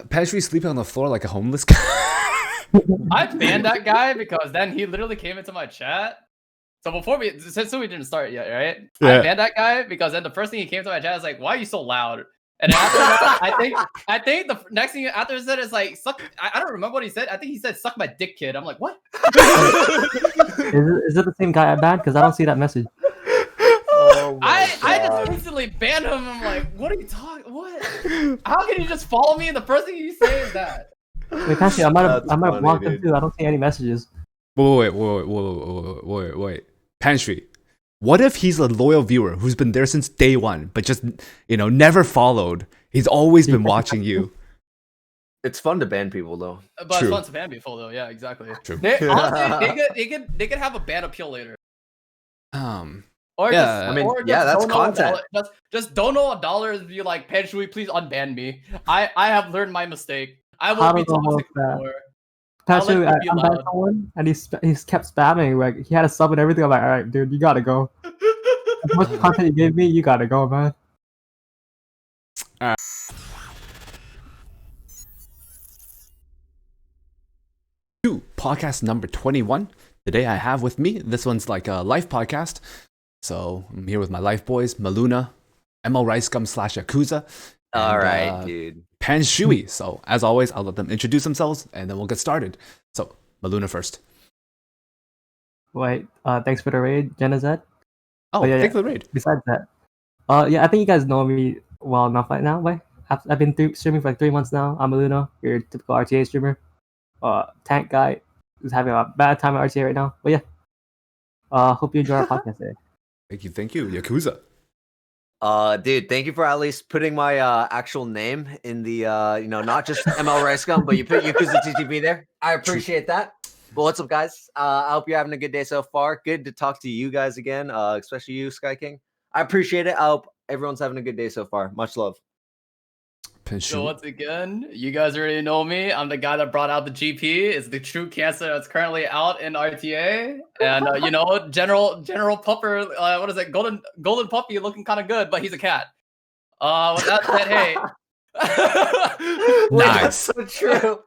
Panshui sleeping on the floor like a homeless guy. I banned that guy because then he literally came into my chat. So before since we didn't start yet, right? Yeah. I banned that guy because then the first thing he came to my chat is like, "Why are you so loud?" And then after that, I think the next thing after he said is like, "Suck." I don't remember what he said. I think he said, "Suck my dick, kid." I'm like, "What?" Is it the same guy I banned? Because I don't see that message. Oh I just instantly banned him. I'm like, "What are you talking? What? How can you just follow me and the first thing you say is that?" Wait, actually, I might have funny, blocked him dude. too. I don't see any messages. Wait. Panshui, what if he's a loyal viewer who's been there since day one, but just, never followed? He's always been watching you. It's fun to ban people though. But True. it's fun to ban people though. Yeah, exactly. True. Honestly, they could have a ban appeal later. Or Yeah, I mean, or yeah, that's donate content. $1. Just donate $1 and be like, Panshui, please unban me. I have learned my mistake. I How won't be does it work toxic that? anymore. I'll let Actually, it be I banned loud. someone, and he's kept spamming. Like he had a sub and everything. I'm like, all right, dude, you gotta go. As much content you gave me, you gotta go, man. Podcast number 21. Today I have with me, this one's like a life podcast. So I'm here with my life boys, Melloona, ML Ricegum / Yakuza. All and, right, dude. Panshui. So as always, I'll let them introduce themselves and then we'll get started. So Melloona first. Wait, thanks for the raid, Genazet. Oh, yeah, thanks for the raid. Besides that, yeah, I think you guys know me well enough right now. Wait, I've been streaming for like 3 months now. I'm Melloona, your typical RTA streamer. Tank guy who's having a bad time at RTA right now. But yeah, hope you enjoy our podcast today. Thank you, Yakuza. Dude, thank you for at least putting my actual name in the not just ML Ricegum, but you put YakuzaTTV there. I appreciate that. But what's up, guys? I hope you're having a good day so far. Good to talk to you guys again, especially you, Sky King. I appreciate it. I hope everyone's having a good day so far. Much love. Panshui. So once again, you guys already know me. I'm the guy that brought out the GP. It's the true cancer that's currently out in RTA, and General Pupper. What is it? Golden puppy, looking kind of good, but he's a cat. With that said, hey. Wait, Nice. that's so true.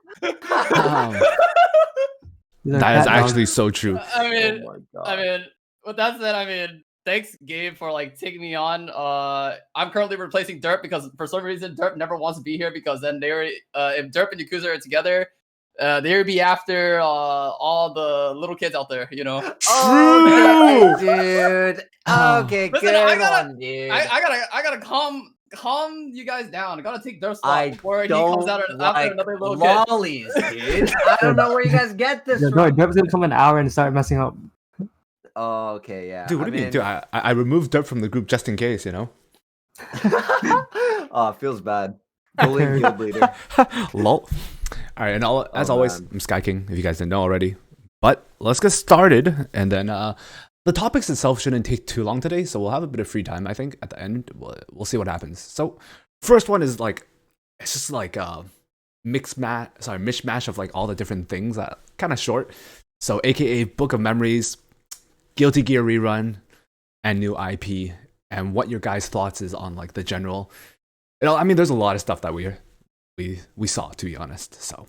That is actually so true. I mean, Oh my God. with that said, thanks, Gabe, for like taking me on. I'm currently replacing Derp because for some reason Derp never wants to be here because then they were if Derp and Yakuza are together, they would be after all the little kids out there, True, Oh, dude. Okay, Listen, good I gotta- one, dude. I gotta calm you guys down. I gotta take Derp's I spot before he don't comes out after like another little kid. lollies, dude. I don't know where you guys get this Yeah, from. Derp's gonna come in an hour and start messing up. Oh, okay, yeah. Dude, what do you mean? Dude, I removed Dirt from the group just in case, Oh, it feels bad. Bullying guild leader. Lol. All right, and as always, man. I'm Sky King, if you guys didn't know already. But let's get started, and then the topics itself shouldn't take too long today, so we'll have a bit of free time, I think, at the end. We'll see what happens. So, first one is like, it's just like a mishmash of like all the different things that kind of short. So, AKA Book of Memories, Guilty Gear rerun, and new IP, and what your guys' thoughts is on like the general. There's a lot of stuff that we saw, to be honest. So,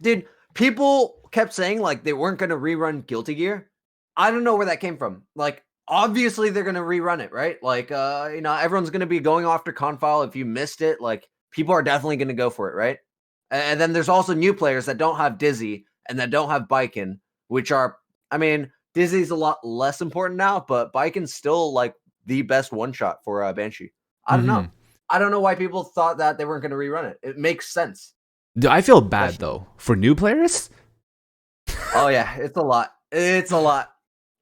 Dude, people kept saying like they weren't gonna rerun Guilty Gear. I don't know where that came from. Like, obviously they're gonna rerun it, right? Like, everyone's gonna be going after Confile. If you missed it, like, people are definitely gonna go for it, right? And then there's also new players that don't have Dizzy and that don't have Biken, which are, Dizzy's a lot less important now, but Biken's still like the best one shot for Banshee. I don't know. I don't know why people thought that they weren't going to rerun it. It makes sense. Dude, I feel bad though for new players. Oh yeah, it's a lot. It's a lot,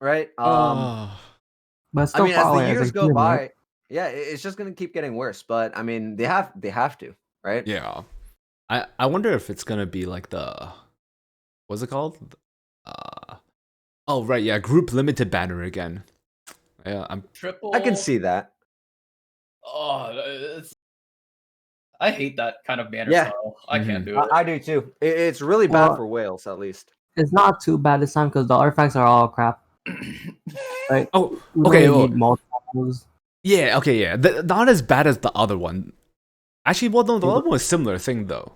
right? But it's still as far the away years a go game, by, right? yeah, it's just going to keep getting worse. But they have to, right? Yeah. I wonder if it's gonna be like what's it called? Oh right, yeah, group limited banner again. Yeah, Triple. I can see that. Oh, I hate that kind of banner Yeah. style. I can't do it. I do too. It's really bad Well, for Wales, at least. It's not too bad this time because the artifacts are all crap. Right? Oh, We okay. really Well, need multiples. Yeah, okay, yeah. Not as bad as the other one. Actually, well, no, the other one was similar thing though.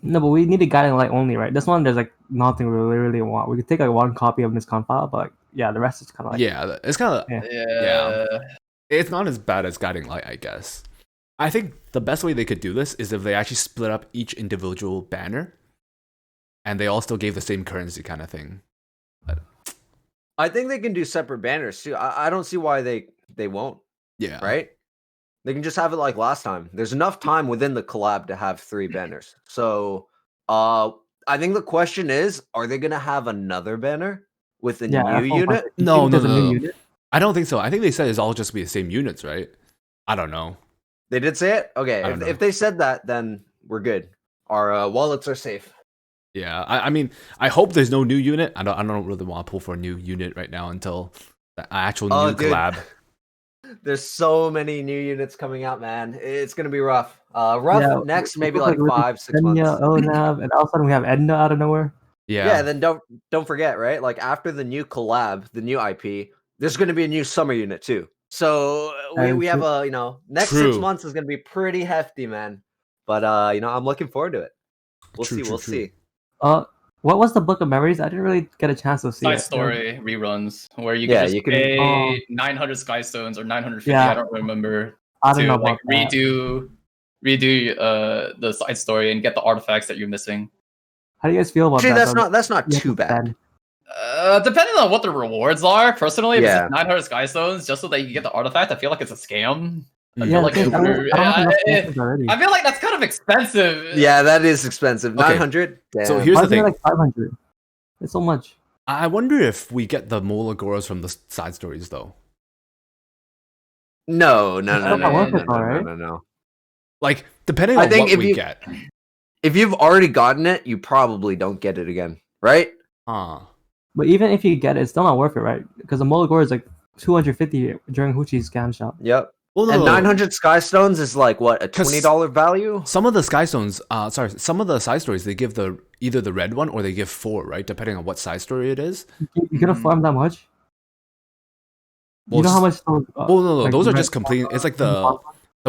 No, but we need a guiding light only, right? This one, there's like nothing we really want. We could take like one copy of this file, but yeah, the rest is kind of like Yeah, it's kind of Yeah. it's not as bad as Guiding Light, I guess. I think the best way they could do this is if they actually split up each individual banner, and they all still gave the same currency kind of thing. But I think they can do separate banners too. I don't see why they won't. yeah, Right? They can just have it like last time. There's enough time within the collab to have 3 banners. So, I think the question is, are they gonna have another banner with a yeah. new that's one unit? question. You No, think no, there's a no, new no. unit? I don't think so. I think they said it's all just be the same units, right? I don't know. They did say it. Okay, I don't know. if they said that, then we're good. Our wallets are safe. Yeah, I mean, I hope there's no new unit. I don't really want to pull for a new unit right now until the actual Oh, new dude. collab. There's so many new units coming out, man. It's gonna be rough. Yeah, next, we maybe look like with 5-6 Enya, months. Onav, and all of a sudden we have Edna out of nowhere. Yeah, And then don't forget, right? Like after the new collab, the new IP, there's going to be a new summer unit too. So we have a next 6 True. months is going to be pretty hefty, man. But I'm looking forward to it. We'll True, see. true, We'll true. see. What was the Book of Memories? I didn't really get a chance to see Side it. story reruns where you Yeah, can just you can- pay 900 sky stones or 950. Yeah. I don't remember. I don't to know like about that. redo the side story and get the artifacts that you're missing. How do you guys feel about Actually, that? that's not You have too to bad. spend. Depending on what the rewards are, personally, if it's Yeah. just 900 sky stones just so that you get the artifact, I feel like it's a scam. I Yeah, feel like I don't have enough I points already. feel like that's kind of expensive. Yeah, that is expensive. Okay. 900. Damn. So here's Why the is it thing. like 500? It's so much. I wonder if we get the Molagoras from the side stories though. no. It's not worth it, though, right? No. Like depending I on think what if we you- get. If you've already gotten it, you probably don't get it again, right? But even if you get it, it's still not worth it, right? Because the Molagor is like 250 during Hoochie's scam shop. Yep. Well, And no. 900 sky stones is like what, a 'Cause $20 value? Some of the sky stones, some of the side stories they give either the red one or they give 4, right? Depending on what side story it is. You can farm that much? Well, You know how much? Well, no, like, those are red- just completing. It's like the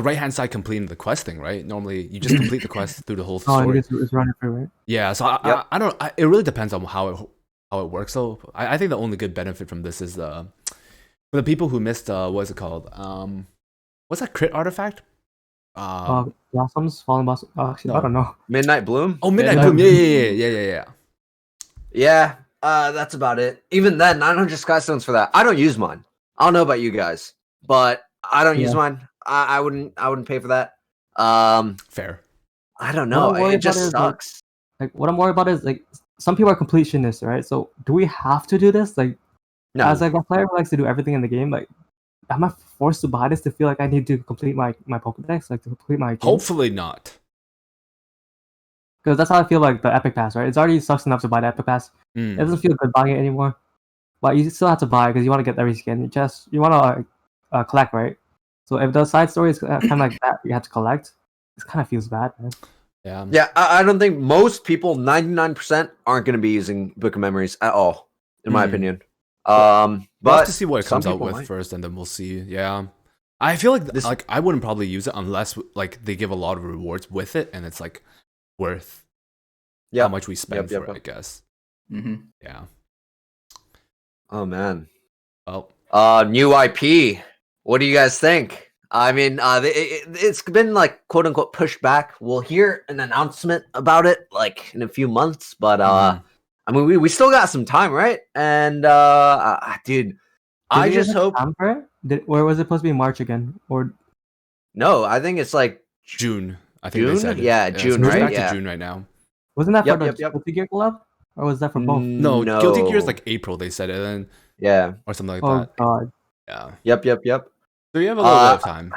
right hand side completing the quest thing, right? Normally, you just complete the quest through the whole Oh, story. it's running through, right? Yeah, so Yep. I don't. It really depends on how it works. So I think the only good benefit from this is for the people who missed what is it called? What's that crit artifact? Blossoms, fallen blossoms. Actually, No. I don't know. Midnight Bloom? Oh, Midnight Midnight Bloom. Yeah. Yeah, that's about it. Even then, 900 sky stones for that. I don't use mine. I don't know about you guys, but I don't use Yeah. mine. I wouldn't pay for that. Fair. I don't know. What I'm worried It just about is, like, sucks. Like, what I'm worried about is like some people are completionists, right? So, do we have to do this? Like, No. as like a player who likes to do everything in the game, like, am I forced to buy this to feel like I need to complete my Pokédex, like to complete my game? Hopefully not. Because that's how I feel like the Epic Pass, right? It's already sucks enough to buy the Epic Pass. It doesn't feel good buying it anymore. But you still have to buy because you want to get every skin. You want to collect, right? So if the side story is kind of like that, you have to collect. It kind of feels bad, man. Yeah. Yeah, I don't think most people, 99%, aren't going to be using Book of Memories at all, in my opinion. We'll But have to see what it some comes out people with might. first, and then we'll see. Yeah. I feel like This- like I wouldn't probably use it unless like they give a lot of rewards with it, and it's like worth how Yep. much we spend Yep, for yep. it. I guess. Mhm. Yeah. Oh, man. Well, New IP. What do you guys think? I mean, it's been like quote unquote pushed back. We'll hear an announcement about it like in a few months, but I mean, we still got some time, right? And dude, I Did you just guys have hope. time for it? Or was it supposed to be March again? Or No, I think it's like June. I think they June? said. Yeah, it's June, moving right? Back Yeah. to June right now. wasn't that Yep, for yep, the yep. Guilty Gear collab? Or was that for both? No, Guilty Gear is like April. They said it, and yeah. or something like Oh that. god. Yeah. Yep. So you have a little bit of time.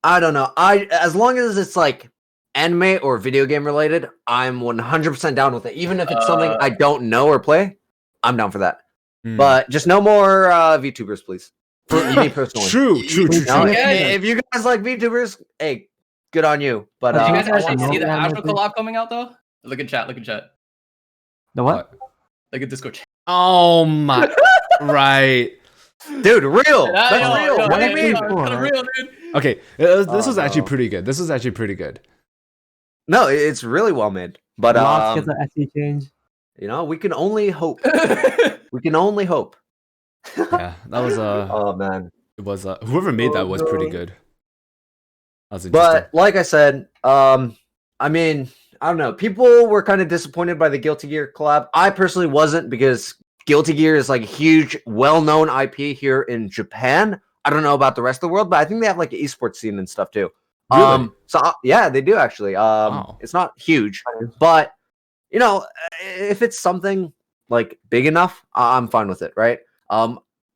I don't know. As long as it's like anime or video game related, I'm 100% down with it. Even if it's something I don't know or play, I'm down for that. Hmm. But just no more VTubers, please. For me personally. True. No, Yeah, if you guys like VTubers, hey, good on you. But Did you I guys actually want see the more Astro anime, please. collab coming out though? Look at chat. The what? Look at Discord chat. Oh my! Right. Dude, real. Yeah, That's yo, real. yo, What do you hey, mean? it's kinda real, dude. Okay, this Oh, was actually no. pretty good. This was actually pretty good. No, it's really well made. But Lots gets an SE change. you know, we can only hope. We can only hope. Yeah, that was Oh man. it was whoever made that Oh, was pretty no. good. That was interesting. But like I said, I mean, I don't know. People were kind of disappointed by the Guilty Gear collab. I personally wasn't because Guilty Gear is like a huge, well-known IP here in Japan. I don't know about the rest of the world, but I think they have like an esports scene and stuff too. Really? So yeah, they do actually. Wow. It's not huge, but you know, if it's something like big enough, I'm fine with it, right?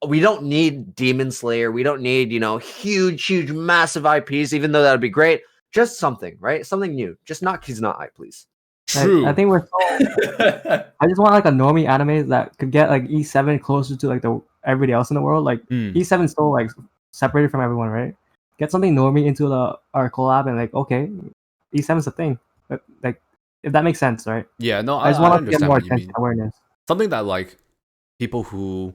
We don't need Demon Slayer. We don't need, you know, huge, massive IPs, even though that would be great. Just something, right? Something new. Just not Kizuna, please. True. I think we're so. I just want like a normie anime that could get like E7 closer to like the everybody else in the world. Like Mm. E7 still like separated from everyone, right? Get something normie into our collab and like okay, E7's a thing. But, like if that makes sense, right? Yeah, no, I just I want to get understand more what you attention mean. awareness. Something that like people who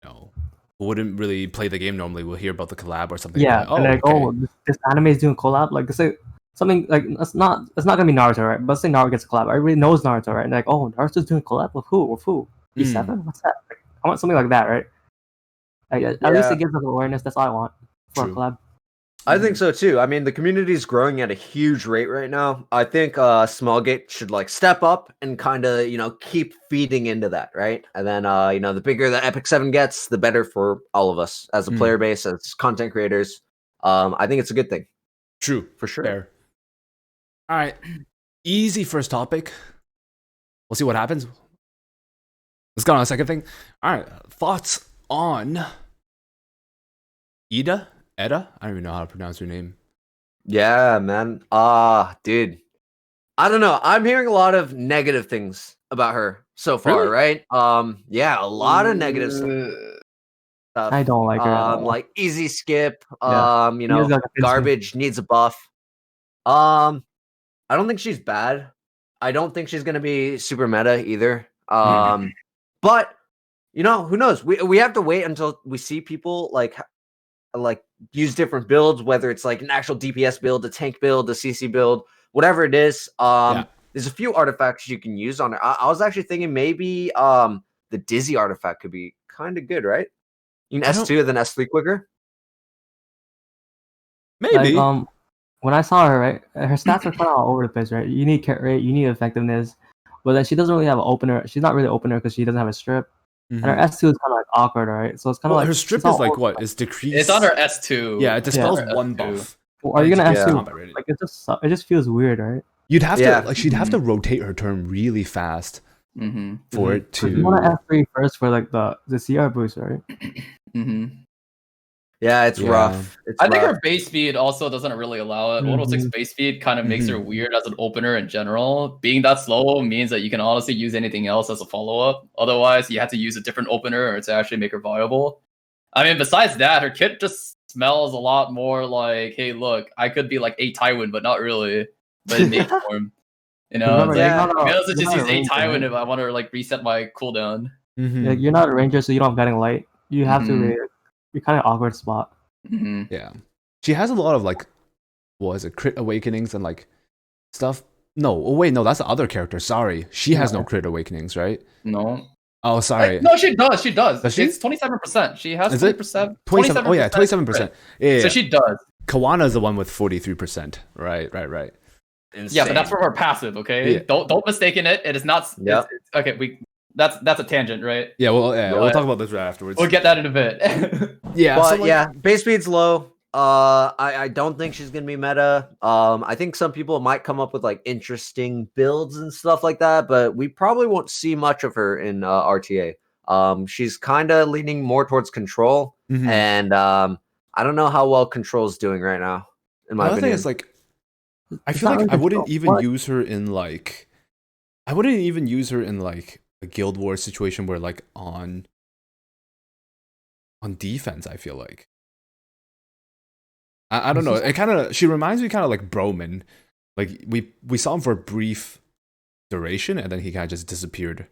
you know who wouldn't really play the game normally will hear about the collab or something. Yeah, Like, oh, and like okay. oh this anime is doing collab. Like say something like it's not gonna be Naruto, right? But say Naruto gets a collab. Everybody knows Naruto, right? And like oh Naruto's doing collab with who? With who? E7? What's that? Like, I want something like that, right? Like, at least Yeah. it gives us awareness. That's all I want for True. a collab. I think so too. I mean, the community is growing at a huge rate right now. I think Smallgate should like step up and kind of, you know, keep feeding into that, right? And then you know, the bigger the Epic 7 gets, the better for all of us as a player base, as content creators. I think it's a good thing. True. For sure. Fair. All right. Easy first topic. We'll see what happens. Let's go on a second thing. All right. Thoughts on Eda? Eda? I don't even know how to pronounce her name. Yeah, man. Dude. I don't know. I'm hearing a lot of negative things about her so far, Really? right? Yeah, a lot of negative stuff. I don't like her at all. Like easy skip, Yeah. you She know, is like a pinch me. garbage, needs a buff. I don't think she's bad. I don't think she's gonna be super meta either. But you know, who knows? We have to wait until we see people like use different builds, whether it's like an actual DPS build, a tank build, a CC build, whatever it is. There's a few artifacts you can use on it. I was actually thinking maybe the Dizzy artifact could be kind of good, right? You can S2 then S3 quicker. Maybe. Like, when I saw her, right, her stats are kind of all over the place, right? You need crit rate, you need effectiveness, but then she doesn't really have an opener. She's not really an opener because she doesn't have a strip, and her S2 is kind of like awkward, right? So it's kind of like her strip it's all is like over- what? Is decreased. It's on her S2. Yeah, it dispels Yeah. one S2. buff. Well, are you gonna It's S2? combat rated. Like it just feels weird, right? You'd have Yeah. to like she'd have to rotate her turn really fast Mm-hmm. for it to. You want to S3 first for like the CR boost, right? Mm-hmm. Yeah, it's Yeah. rough. It's I think rough. her base speed also doesn't really allow it. 106 base speed kind of makes her weird as an opener in general. Being that slow means that you can honestly use anything else as a follow-up. Otherwise, you have to use a different opener to actually make her viable. I mean, besides that, her kit just smells a lot more like, hey, look, I could be like a Tywin, but not really. But in mage form. You know, Remember, it's yeah. like, I can also you're just not a use a ranger, Tywin right? if I want to like reset my cooldown. Mhm. Like, you're not a ranger, so you don't have guiding light. You have to. Mhm. You're kind of awkward spot. Mm-hmm. Yeah, she has a lot of like, what is it, crit awakenings and like stuff. No, oh wait, no, that's the other character. Sorry, she has no crit awakenings, right? No. Oh, sorry. No, she does. She does. Does she? It's 27%. She has Is it 20%. 27? Oh yeah, 27%. Yeah. So she does. Kawana is the one with 43%. Right. Yeah, but that's from her passive. Okay, Yeah. don't mistaken it. It is not. Yep. It's, okay, that's a tangent, right? Yeah. Well, yeah, we'll But- talk about this right afterwards. We'll get that in a bit. Yeah. But so, like, yeah, base speed's low. I don't think she's gonna be meta. I think some people might come up with like interesting builds and stuff like that, but we probably won't see much of her in RTA. She's kind of leaning more towards control, mhm. and I don't know how well control's doing right now. In my The other thing opinion, is like, I It's feel not like really I wouldn't control. even What? use her in like, I wouldn't even use her in like a Guild Wars situation where like on defense. I feel like. I don't know. It kind of she reminds me kind of like Broman. Like we saw him for a brief duration and then he kind of just disappeared.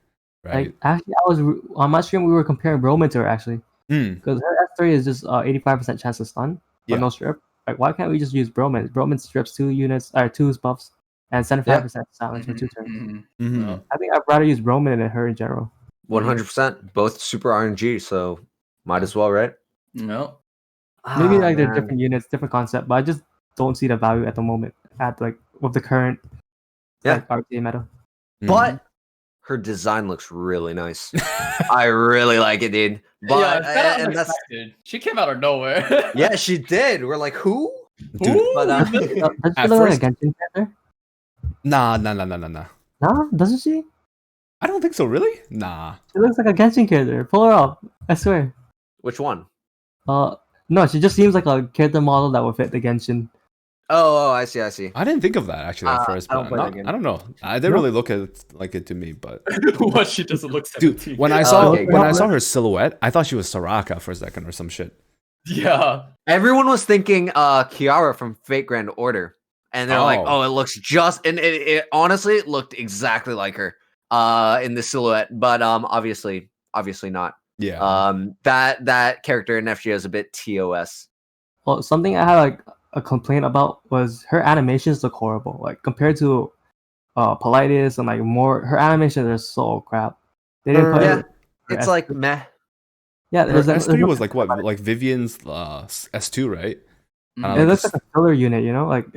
Right. Like actually, I was on my stream. We were comparing Roman to her actually. Because her S3 is just 85% chance to stun, but Yeah. no strip. Like, why can't we just use Broman? Broman strips 2 units, or 2 buffs, and 75% silence for 2 turns. Mhm. I think I'd rather use Broman than her in general. 100%. Both super RNG, so might as well, right? No. Maybe Ah, like they're man. different units, different concept, but I just don't see the value at the moment at like with the current like RTA meta. Mhm. But her design looks really nice. I really like it, dude. But yeah, it's kind of and that's unexpected. She came out of nowhere. yeah, she did. We're like, who? Dude, But Does she At look like a first- Genshin character? nah. Nah, doesn't she? I don't think so. Really? Nah. She looks like a Genshin character. Pull her up. I swear. which one? No, she just seems like a character model that would fit the Genshin. Oh, I see. I didn't think of that actually at first, I don't but play that game. I don't know. I didn't No? really look at it like it to me, but what she doesn't look dude, 17. when I Oh, saw okay, when I good. saw her silhouette, I thought she was Soraka for a second or some shit. Yeah. Everyone was thinking Kiara from Fate Grand Order. And they're like, Oh. oh, it looks just and it honestly it looked exactly like her in the silhouette. But obviously not. Yeah. That character in FGO is a bit TOS. Well, something I had like a complaint about was her animations look horrible. Like compared to Politis and like more, her animations are so crap. They didn't put Yeah. her It's S3. like meh. Yeah, Her there's S3 no- was like what? Like Vivian's S2, right? Kinda it like looks this- like a filler unit, you know, like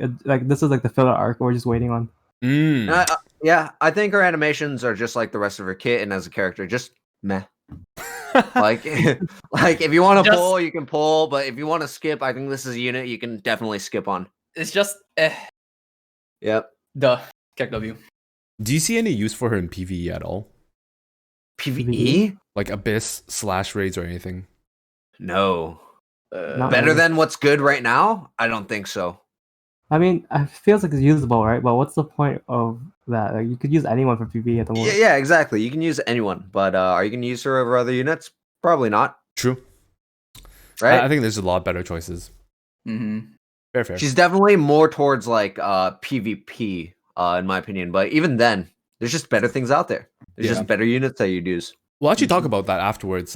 this is like the filler arc we're just waiting on. Mm. Yeah, I think her animations are just like the rest of her kit and as a character, just meh. Like, like if you want to Just- pull, you can pull, but if you want to skip, I think this is a unit you can definitely skip on. It's just Yep. duh. Kick W. Do you see any use for her in PvE at all? PvE? Like Abyss / raids or anything? No. Not Better really. than what's good right now? I don't think so. I mean, it feels like it's usable, right? But what's the point of that? Like, you could use anyone for PvE at the moment. Yeah, exactly. You can use anyone, but are you going to use her over other units? Probably not, True. right? I think there's a lot better choices. Mm-hmm. Fair. She's definitely more towards like PvP, in my opinion. But even then, there's just better things out there. There's Yeah. just better units that you'd use. We'll actually talk about that afterwards.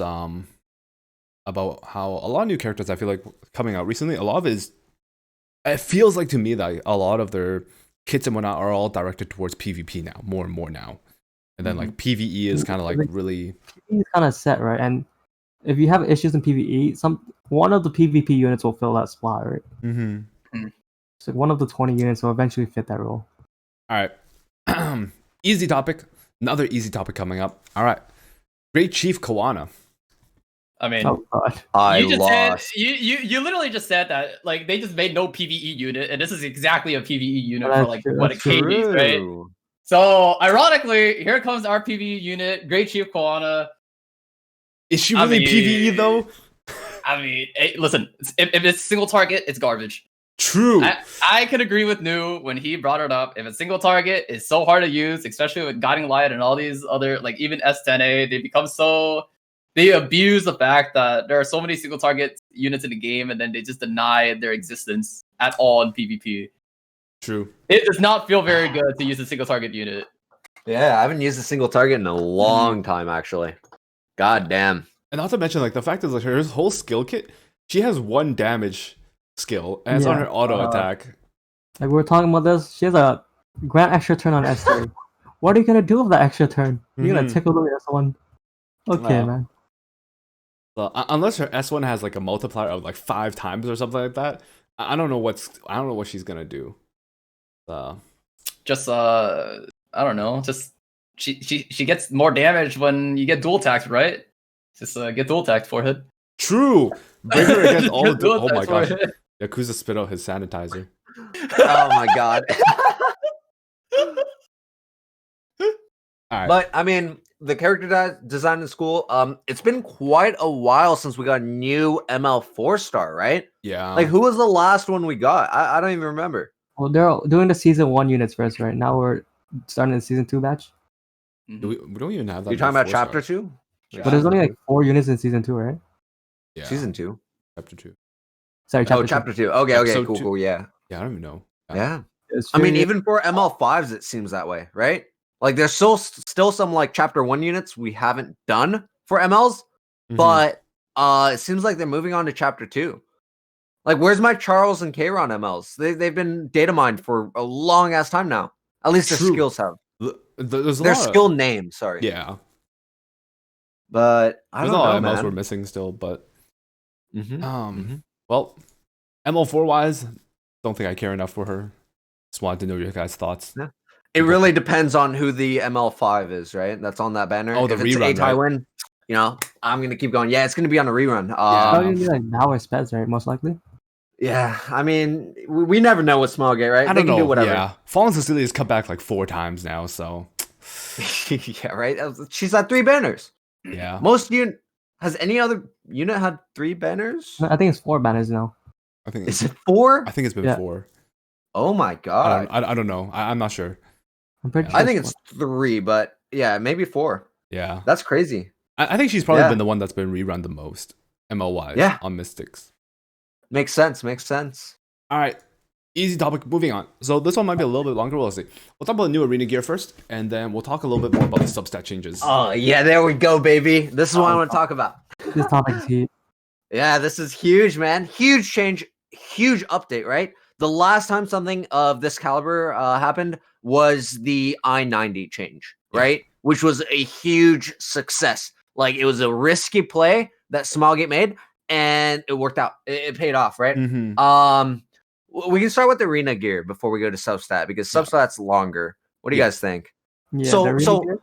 About how a lot of new characters I feel like coming out recently. A lot of it feels like to me that a lot of their kits and whatnot are all directed towards PvP now, more and more now. And then like PvE is kind of like really PvE is kind of set, right? And if you have issues in PvE, one of the PvP units will fill that spot, right? So one of the 20 units will eventually fit that role. All right. Easy topic. Another easy topic coming up. All right. Great Chief Kiwana. I mean, Oh god. I you just lost. said you literally just said that like they just made no PvE unit, and this is exactly a PvE unit That's for like true, what that's a KD, right? So ironically, here comes our PvE unit, Great Chief Kiwana. Is she I really mean- PvE though? I mean, hey, listen, if it's single target, it's garbage. True. I can agree with New when he brought it up. If it's single target, it's so hard to use, especially with Guiding Light and all these other, like even S10A, they abuse the fact that there are so many single target units in the game, and then they just deny their existence at all in PvP. True. It does not feel very good to use a single target unit. Yeah, I haven't used a single target in a long time, actually. God damn. And not to mention, like the fact is, like her whole skill kit, she has 1 damage skill, and it's on Yeah. her auto attack. Like we were talking about this, she has a grand extra turn on S3. What are you gonna do with that extra turn? You're gonna Mhm. tickle the S1. Okay, Wow. man. So, unless her S1 has like a multiplier of like 5 times or something like that, I don't know what she's gonna do. Just I don't know. Just she gets more damage when you get dual attacked, right? Just get dual attacked forehead. True. Bring her against all the Get dual oh my attacked gosh. forehead. Yakuza spit out his sanitizer. Oh my god. All right. But I mean, the character design in school, it's been quite a while since we got a new ML 4-star, right? Yeah. Like, who was the last one we got? I don't even remember. Well, they're doing the season 1 units first, right? Now we're starting the season 2 batch. we don't even have that. You're talking about before, chapter so- 2? But there's only like 4 units in season 2, right? Yeah. Season 2? Chapter 2. Sorry, chapter Oh, chapter 2. Okay, Episode cool, 2. cool, yeah. Yeah, I don't even know. Yeah. 2. It's I mean, true, even for ML5s, it seems that way, right? Like, there's still some like chapter 1 units we haven't done for MLs, Mhm. but it seems like they're moving on to chapter 2. Like, where's my Charles and Kayron MLs? They've been data mined for a long ass time now. At least their True. skills have. There's a Their lot skill name, sorry. Yeah. But I There's don't a lot know, of MLs man. we're missing still, but Mhm. well, ML4 wise, don't think I care enough for her. Just wanted to know your guys' thoughts. Yeah. It really depends on who the ML5 is, right? That's on that banner. Oh, the if it's rerun, A-Tai right? win, you know, I'm gonna keep going. Yeah, it's gonna be on a rerun. It's probably gonna be like now or Speds, right? Most likely. Yeah, I mean, we never know with Smallgate, right? I They don't can know. do whatever. Yeah. Fallen Cecilia's come back like 4 times now, so Yeah, right. She's had 3 banners. yeah. Most unit has any other unit had 3 banners? No, I think it's 4 banners now. I think Is it 4? I think it's been Yeah. 4. Oh my god! I don't know. I'm not sure. I'm pretty Yeah. sure. I think it's 3, but yeah, maybe 4. Yeah. That's crazy. I think she's probably Yeah. been the one that's been rerun the most, ML wise, Yeah. on Mystics. Makes sense. Makes sense. All right. Easy topic. Moving on. So this one might be a little bit longer. We'll see. We'll talk about the new arena gear first, and then we'll talk a little bit more about the substat changes. Oh yeah, there we go, baby. This is what I want to talk about. This topic is heat. Yeah, this is huge, man. Huge change, huge update, right? The last time something of this caliber happened was the I-90 change, Yeah. right? Which was a huge success. Like, it was a risky play that Smallgate made, and it worked out. It paid off, right? Mm-hmm. We can start with the arena gear before we go to Substat, because Substat's longer. What do you Yeah. guys think? Yeah, So- they're really so- good.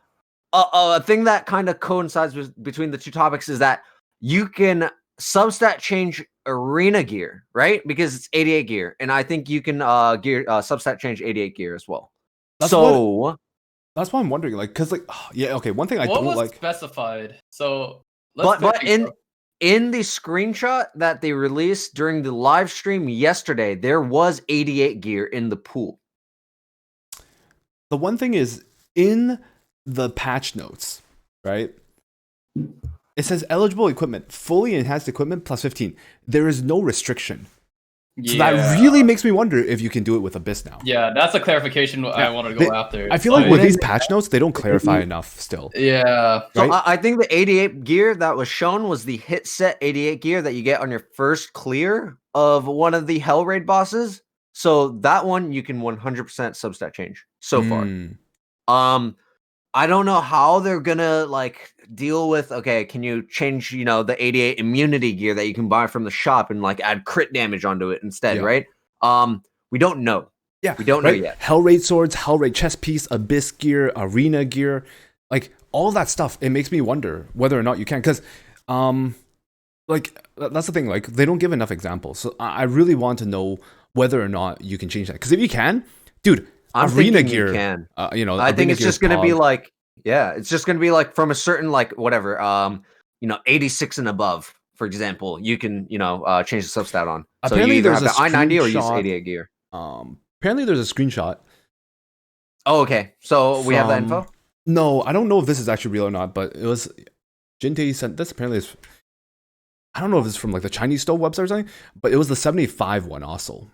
A thing that kind of coincides between the two topics is that you can Substat change arena gear, right? Because it's 88 gear, and I think you can Substat change 88 gear as well. That's That's why I'm wondering, like, because, like, yeah, okay. One thing I What don't was like. specified? So, But quickly go- in the screenshot that they released during the live stream yesterday, there was 88 gear in the pool. The one thing is in the patch notes, right? It says eligible equipment, fully enhanced equipment plus 15. There is no restriction. So that really makes me wonder if you can do it with Abyss now. Yeah, that's a clarification I wanted to go after. I feel like with Yeah. these patch notes, they don't clarify enough still. Yeah. So Right? I think the 88 gear that was shown was the hit set 88 gear that you get on your first clear of one of the Hell Raid bosses. So that one you can 100% substat change so far. Mm. I don't know how they're gonna like deal with. Okay, can you change the 88 immunity gear that you can buy from the shop and like add crit damage onto it instead, Yeah. right? We don't know. Yeah, We don't know right? yet. Hell Raid swords, Hell Raid chest piece, Abyss gear, arena gear, like all that stuff. It makes me wonder whether or not you can, because, like that's the thing. Like they don't give enough examples, so I really want to know whether or not you can change that. Because if you can, dude, I'm arena thinking gear, you can. I I think it's just gonna be like, yeah, it's just gonna be like from a certain like whatever, 86 and above, for example, you can change the substat on. So you Apparently either have there's the a I-90 or use screenshot. 88 gear. Apparently there's a screenshot. Oh, okay. So we have that from- info. No, I don't know if this is actually real or not, but it was Jinte sent this. Apparently, I don't know if it's from like the Chinese stove website or something, but it was the 75 one also.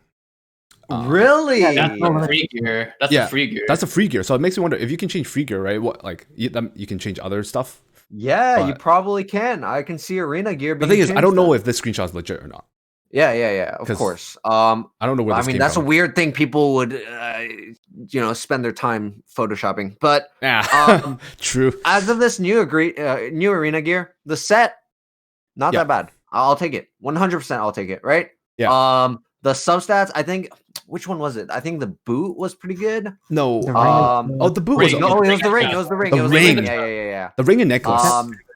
Really? yeah, That's Yeah. the free gear. That's Yeah, the free gear. That's a free gear, so it makes me wonder if you can change free gear, right? What like you can change other stuff. Yeah, you But- probably can. I can see arena gear. The thing is, I don't know if this screenshot is legit or not. Yeah, of 'Cause course. I don't know where I this mean, came that's from. a weird thing people would, spend their time photoshopping. But Yeah, true. as of this new arena gear, the set, not Yeah. that bad. I'll take it. 100%. I'll take it. Right. Yeah. The substats. I think. Which one was it? I think the boot was pretty good. No. The ring is- Oh, the boot was Ring. No, it was the ring. It was the ring. The It was the ring. ring. Yeah. the ring and necklace.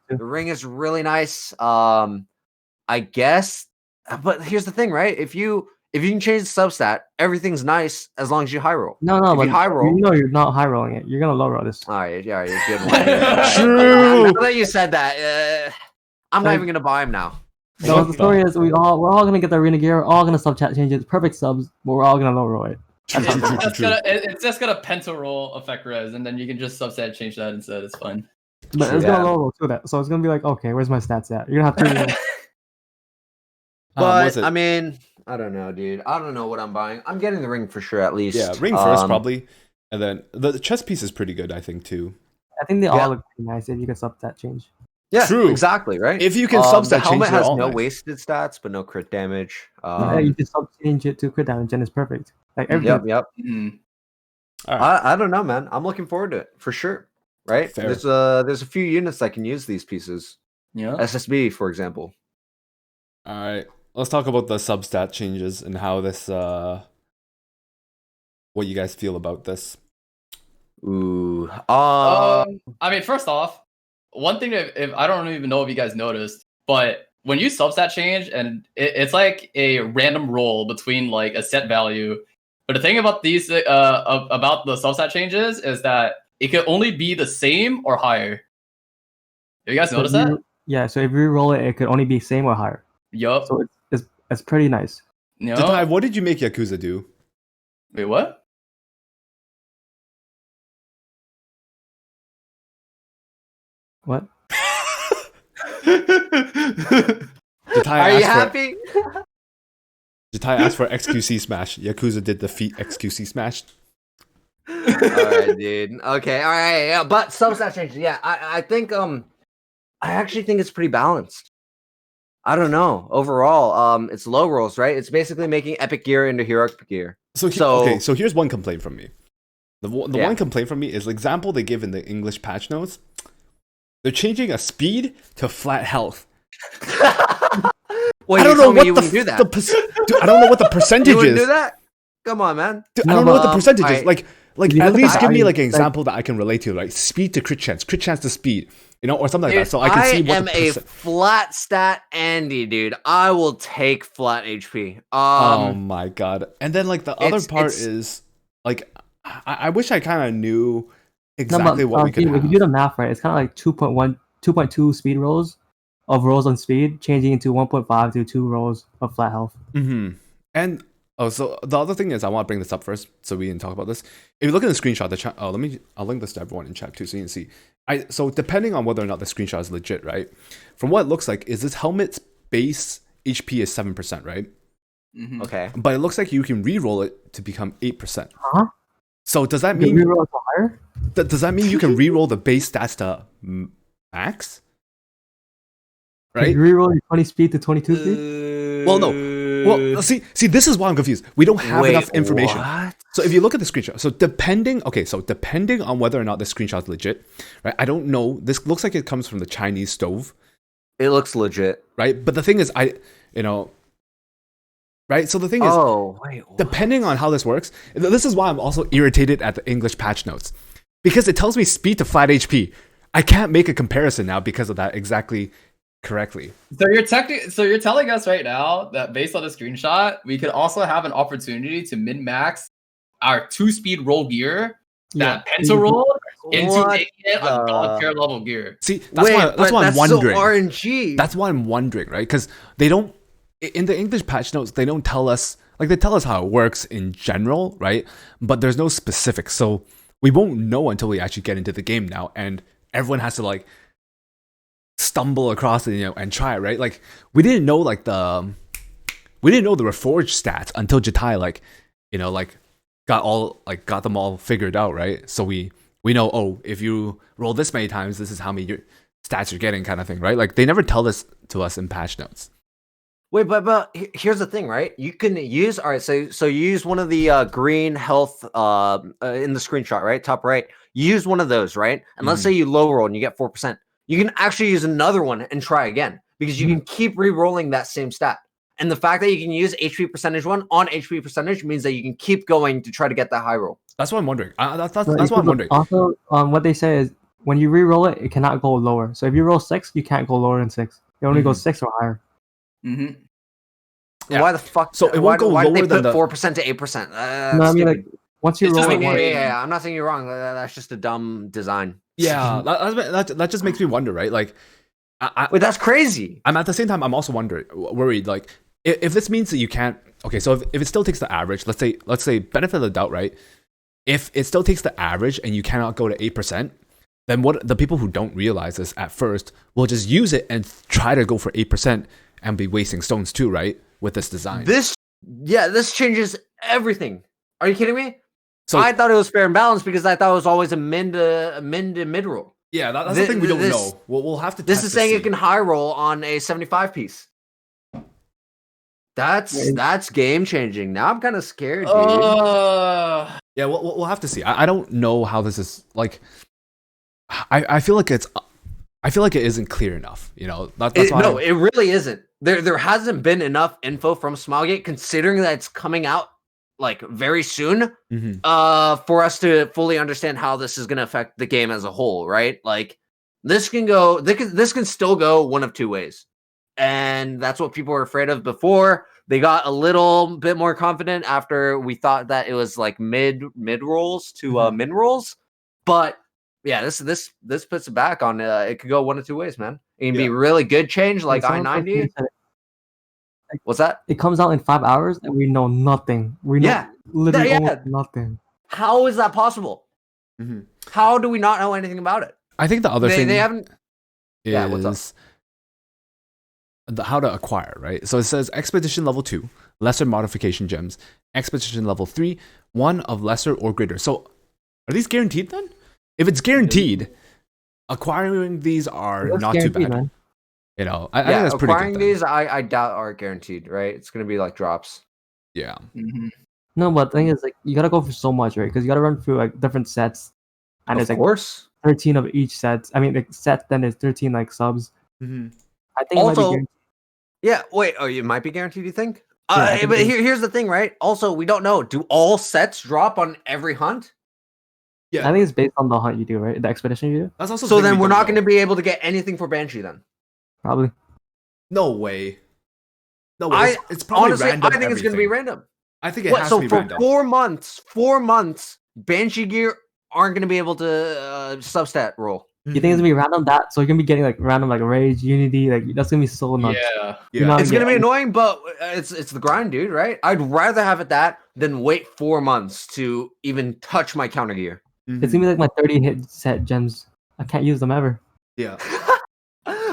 The ring is really nice. I guess, but here's the thing, right? If you can change the substat, everything's nice as long as you high roll. No, if but you high roll- you're not high rolling it. You're gonna low roll this. All right, yeah, you're good one. True. Now that you said that, I'm not Like- even gonna buy him now. So the story is we're all gonna get the arena gear. We're all gonna subchat change it. Perfect subs, but we're all gonna low roll it. True, true, true, It's true. just gonna penta roll effect res, and then you can just subset change that instead. It's fine. But it's Yeah. gonna low roll to that. So it's gonna be like, okay, where's my stats at? You're gonna have to. But was it? I mean, I don't know, dude. I don't know what I'm buying. I'm getting the ring for sure, at least. Yeah, ring first probably, and then the chest piece is pretty good, I think too. I think they Yeah. all look pretty nice if you can substat change. Yeah, True. exactly, right? If you can the substat change, helmet they're has all no nice. wasted stats, but no crit damage. Yeah, you just sub change it to crit damage and it's perfect. Like everything. Yep. Mhm. All right. I don't know, man. I'm looking forward to it for sure. Right? Fair. There's a few units that can use these pieces. Yeah. SSB, for example. All right. Let's talk about the substat changes and how this what you guys feel about this. Ooh. I mean, first off, one thing that if I don't even know if you guys noticed, but when you substat change and it's like a random roll between like a set value. But the thing about these about the substat changes is that it can only be the same or higher. Have you guys noticed that? Yeah, so if you roll it, it could only be same or higher. Yup. So it's pretty nice. You Jatai, know? what did you make Yakuza do? Wait, what? What? Jatai Are you asked happy? Jatai asked for XQC smash. Yakuza did defeat XQC smash. All right, dude. Okay, all right, yeah. But substat changes. Yeah, I think I actually think it's pretty balanced. I don't know. Overall, it's low rolls, right? It's basically making epic gear into heroic gear. So here's one complaint from me. The Yeah. one complaint from me is the example they give in the English patch notes. They're changing a speed to flat health. Well, I don't you know told me what you the, wouldn't do that. dude, I don't know what the percentage You wouldn't is. do that? Come on, man. Dude, No, I don't know what the but, percentage is. alright. Like You at look at least the give me value, like an like- example that I can relate to, like speed to crit chance to speed, or something like that. So I can see what am the a percent. flat stat Andy, dude. I will take flat HP. Oh my god! And then like the other part it's- is like I wish I kind of knew No, exactly but, what we could if you have. do the math right, it's kind of like 2.1, 2.2 speed rolls of rolls on speed, changing into 1.5 to 2 rolls of flat health. Mm-hmm. And so the other thing is I want to bring this up first so we can talk about this. If you look at the screenshot, the chat. I'll link this to everyone in chat too so you can see. So depending on whether or not the screenshot is legit, right? From what it looks like, is this helmet's base HP is 7%, right? Mhm. Okay. But it looks like you can re-roll it to become 8%. Huh? So does that You mean reroll it to higher? does that mean you can re-roll the base stats to max? Can Right? you reroll your 20 speed to 22 speed? Well, no. Well, see, this is why I'm confused. We don't have enough information. What? So if you look at the screenshot, depending on whether or not the screenshot is legit, right? I don't know. This looks like it comes from the Chinese stove, It looks legit. right? But the thing is, right? So the thing is, Wait. What? depending on how this works, this is why I'm also irritated at the English patch notes because it tells me speed to flat HP. I can't make a comparison now because of that exactly correctly. So you're telling us right now that based on the screenshot, we could also have an opportunity to min-max our 2-speed roll gear, that pencil roll, into What making it a the- god tier level gear. See, that's why but I'm wondering. So RNG. That's why I'm wondering, right? Because they don't in the English patch notes. They don't tell us they tell us how it works in general, right? But there's no specifics, so we won't know until we actually get into the game now, and everyone has to stumble across it, and try it, right? Like we didn't know the reforged stats until Jatai got them all figured out, right? So we know, if you roll this many times, this is how many stats you're getting, kind of thing, right? Like they never tell this to us in patch notes. Wait, but here's the thing, right? You can use so you use one of the green health in the screenshot, right? Top right. You use one of those, right? And let's say you low roll and you get 4%. You can actually use another one and try again because you can keep re-rolling that same stat. And the fact that you can use HP percentage one on HP percentage means that you can keep going to try to get that high roll. That's what I'm wondering. That's what I'm wondering. Also, what they say is when you re-roll it, it cannot go lower. So if you roll 6, you can't go lower than 6. It only goes 6 or higher. Mm-hmm. Yeah. Why the fuck? So it won't go why lower did they than put the 4% to 8%? No, I mean like once you It's roll just it like- once, yeah. I'm not saying you're wrong. That's just a dumb design. Yeah, that just makes me wonder, right? Like, Wait, that's crazy. I'm at the same time, I'm also worried, like, if this means that you can't. Okay, so if it still takes the average, let's say benefit of the doubt, right? If it still takes the average and you cannot go to 8%, then what the people who don't realize this at first will just use it and try to go for 8% and be wasting stones too, right? With this design. This changes everything. Are you kidding me? So I thought it was fair and balanced because I thought it was always a min to mid roll. Yeah, that's the thing we don't know. We'll have to. This test is to saying see. it can high roll on a 75 piece. That's game changing. Now I'm kind of scared, dude. Yeah, we'll have to see. I don't know how this is like. I feel like it isn't clear enough. You know, that's why. No, it really isn't. There hasn't been enough info from Smilegate, considering that it's coming out like very soon, for us to fully understand how this is going to affect the game as a whole. Right? Like this can still go one of two ways, and that's what people were afraid of before. They got a little bit more confident after we thought that it was like mid rolls to min rolls, but yeah, this puts it back on. It could go one of two ways, man. It can be really good change, like I-90. What's that? It comes out in 5 hours, and we know nothing. We know literally almost nothing. How is that possible? How do we not know anything about it? I think the other thing they haven't. Is Yeah, what's up? How to acquire, right? So it says Expedition level 2, lesser modification gems. Expedition level 3, 1 of lesser or greater. So are these guaranteed then? If it's guaranteed, acquiring these are not too bad. Man. You know, I think that's pretty good. Acquiring these, I doubt are guaranteed, right? It's gonna be like drops. Yeah. No, but the thing is, like, you gotta go for so much, right? Because you gotta run through like different sets, and Of it's like course. 13 of each set. I mean, like set, then there's 13 like subs. I think it might be Also, guaranteed. yeah. Wait. Oh, it might be guaranteed. You think? I think But it- here's the thing, right? Also, we don't know. Do all sets drop on every hunt? Yeah. I think it's based on the hunt you do, right? The expedition you do, That's also So the thing then we we're don't not going know. to be able to get anything for Banshee then. probably. No way. No way. It's probably Honestly, random. I think it's going to be everything. random. I think it What? has So to be for random. 4 months, Banshee gear aren't going to be able to substat roll. You think it's gonna be random that? So you're gonna be getting like random like Rage, Unity, like that's gonna be so nuts. Yeah. You're not It's going to be get- annoying, but it's the grind, dude, right? I'd rather have it that than wait 4 months to even touch my counter gear. It's gonna be like my 30 hit set gems. I can't use them ever. Yeah.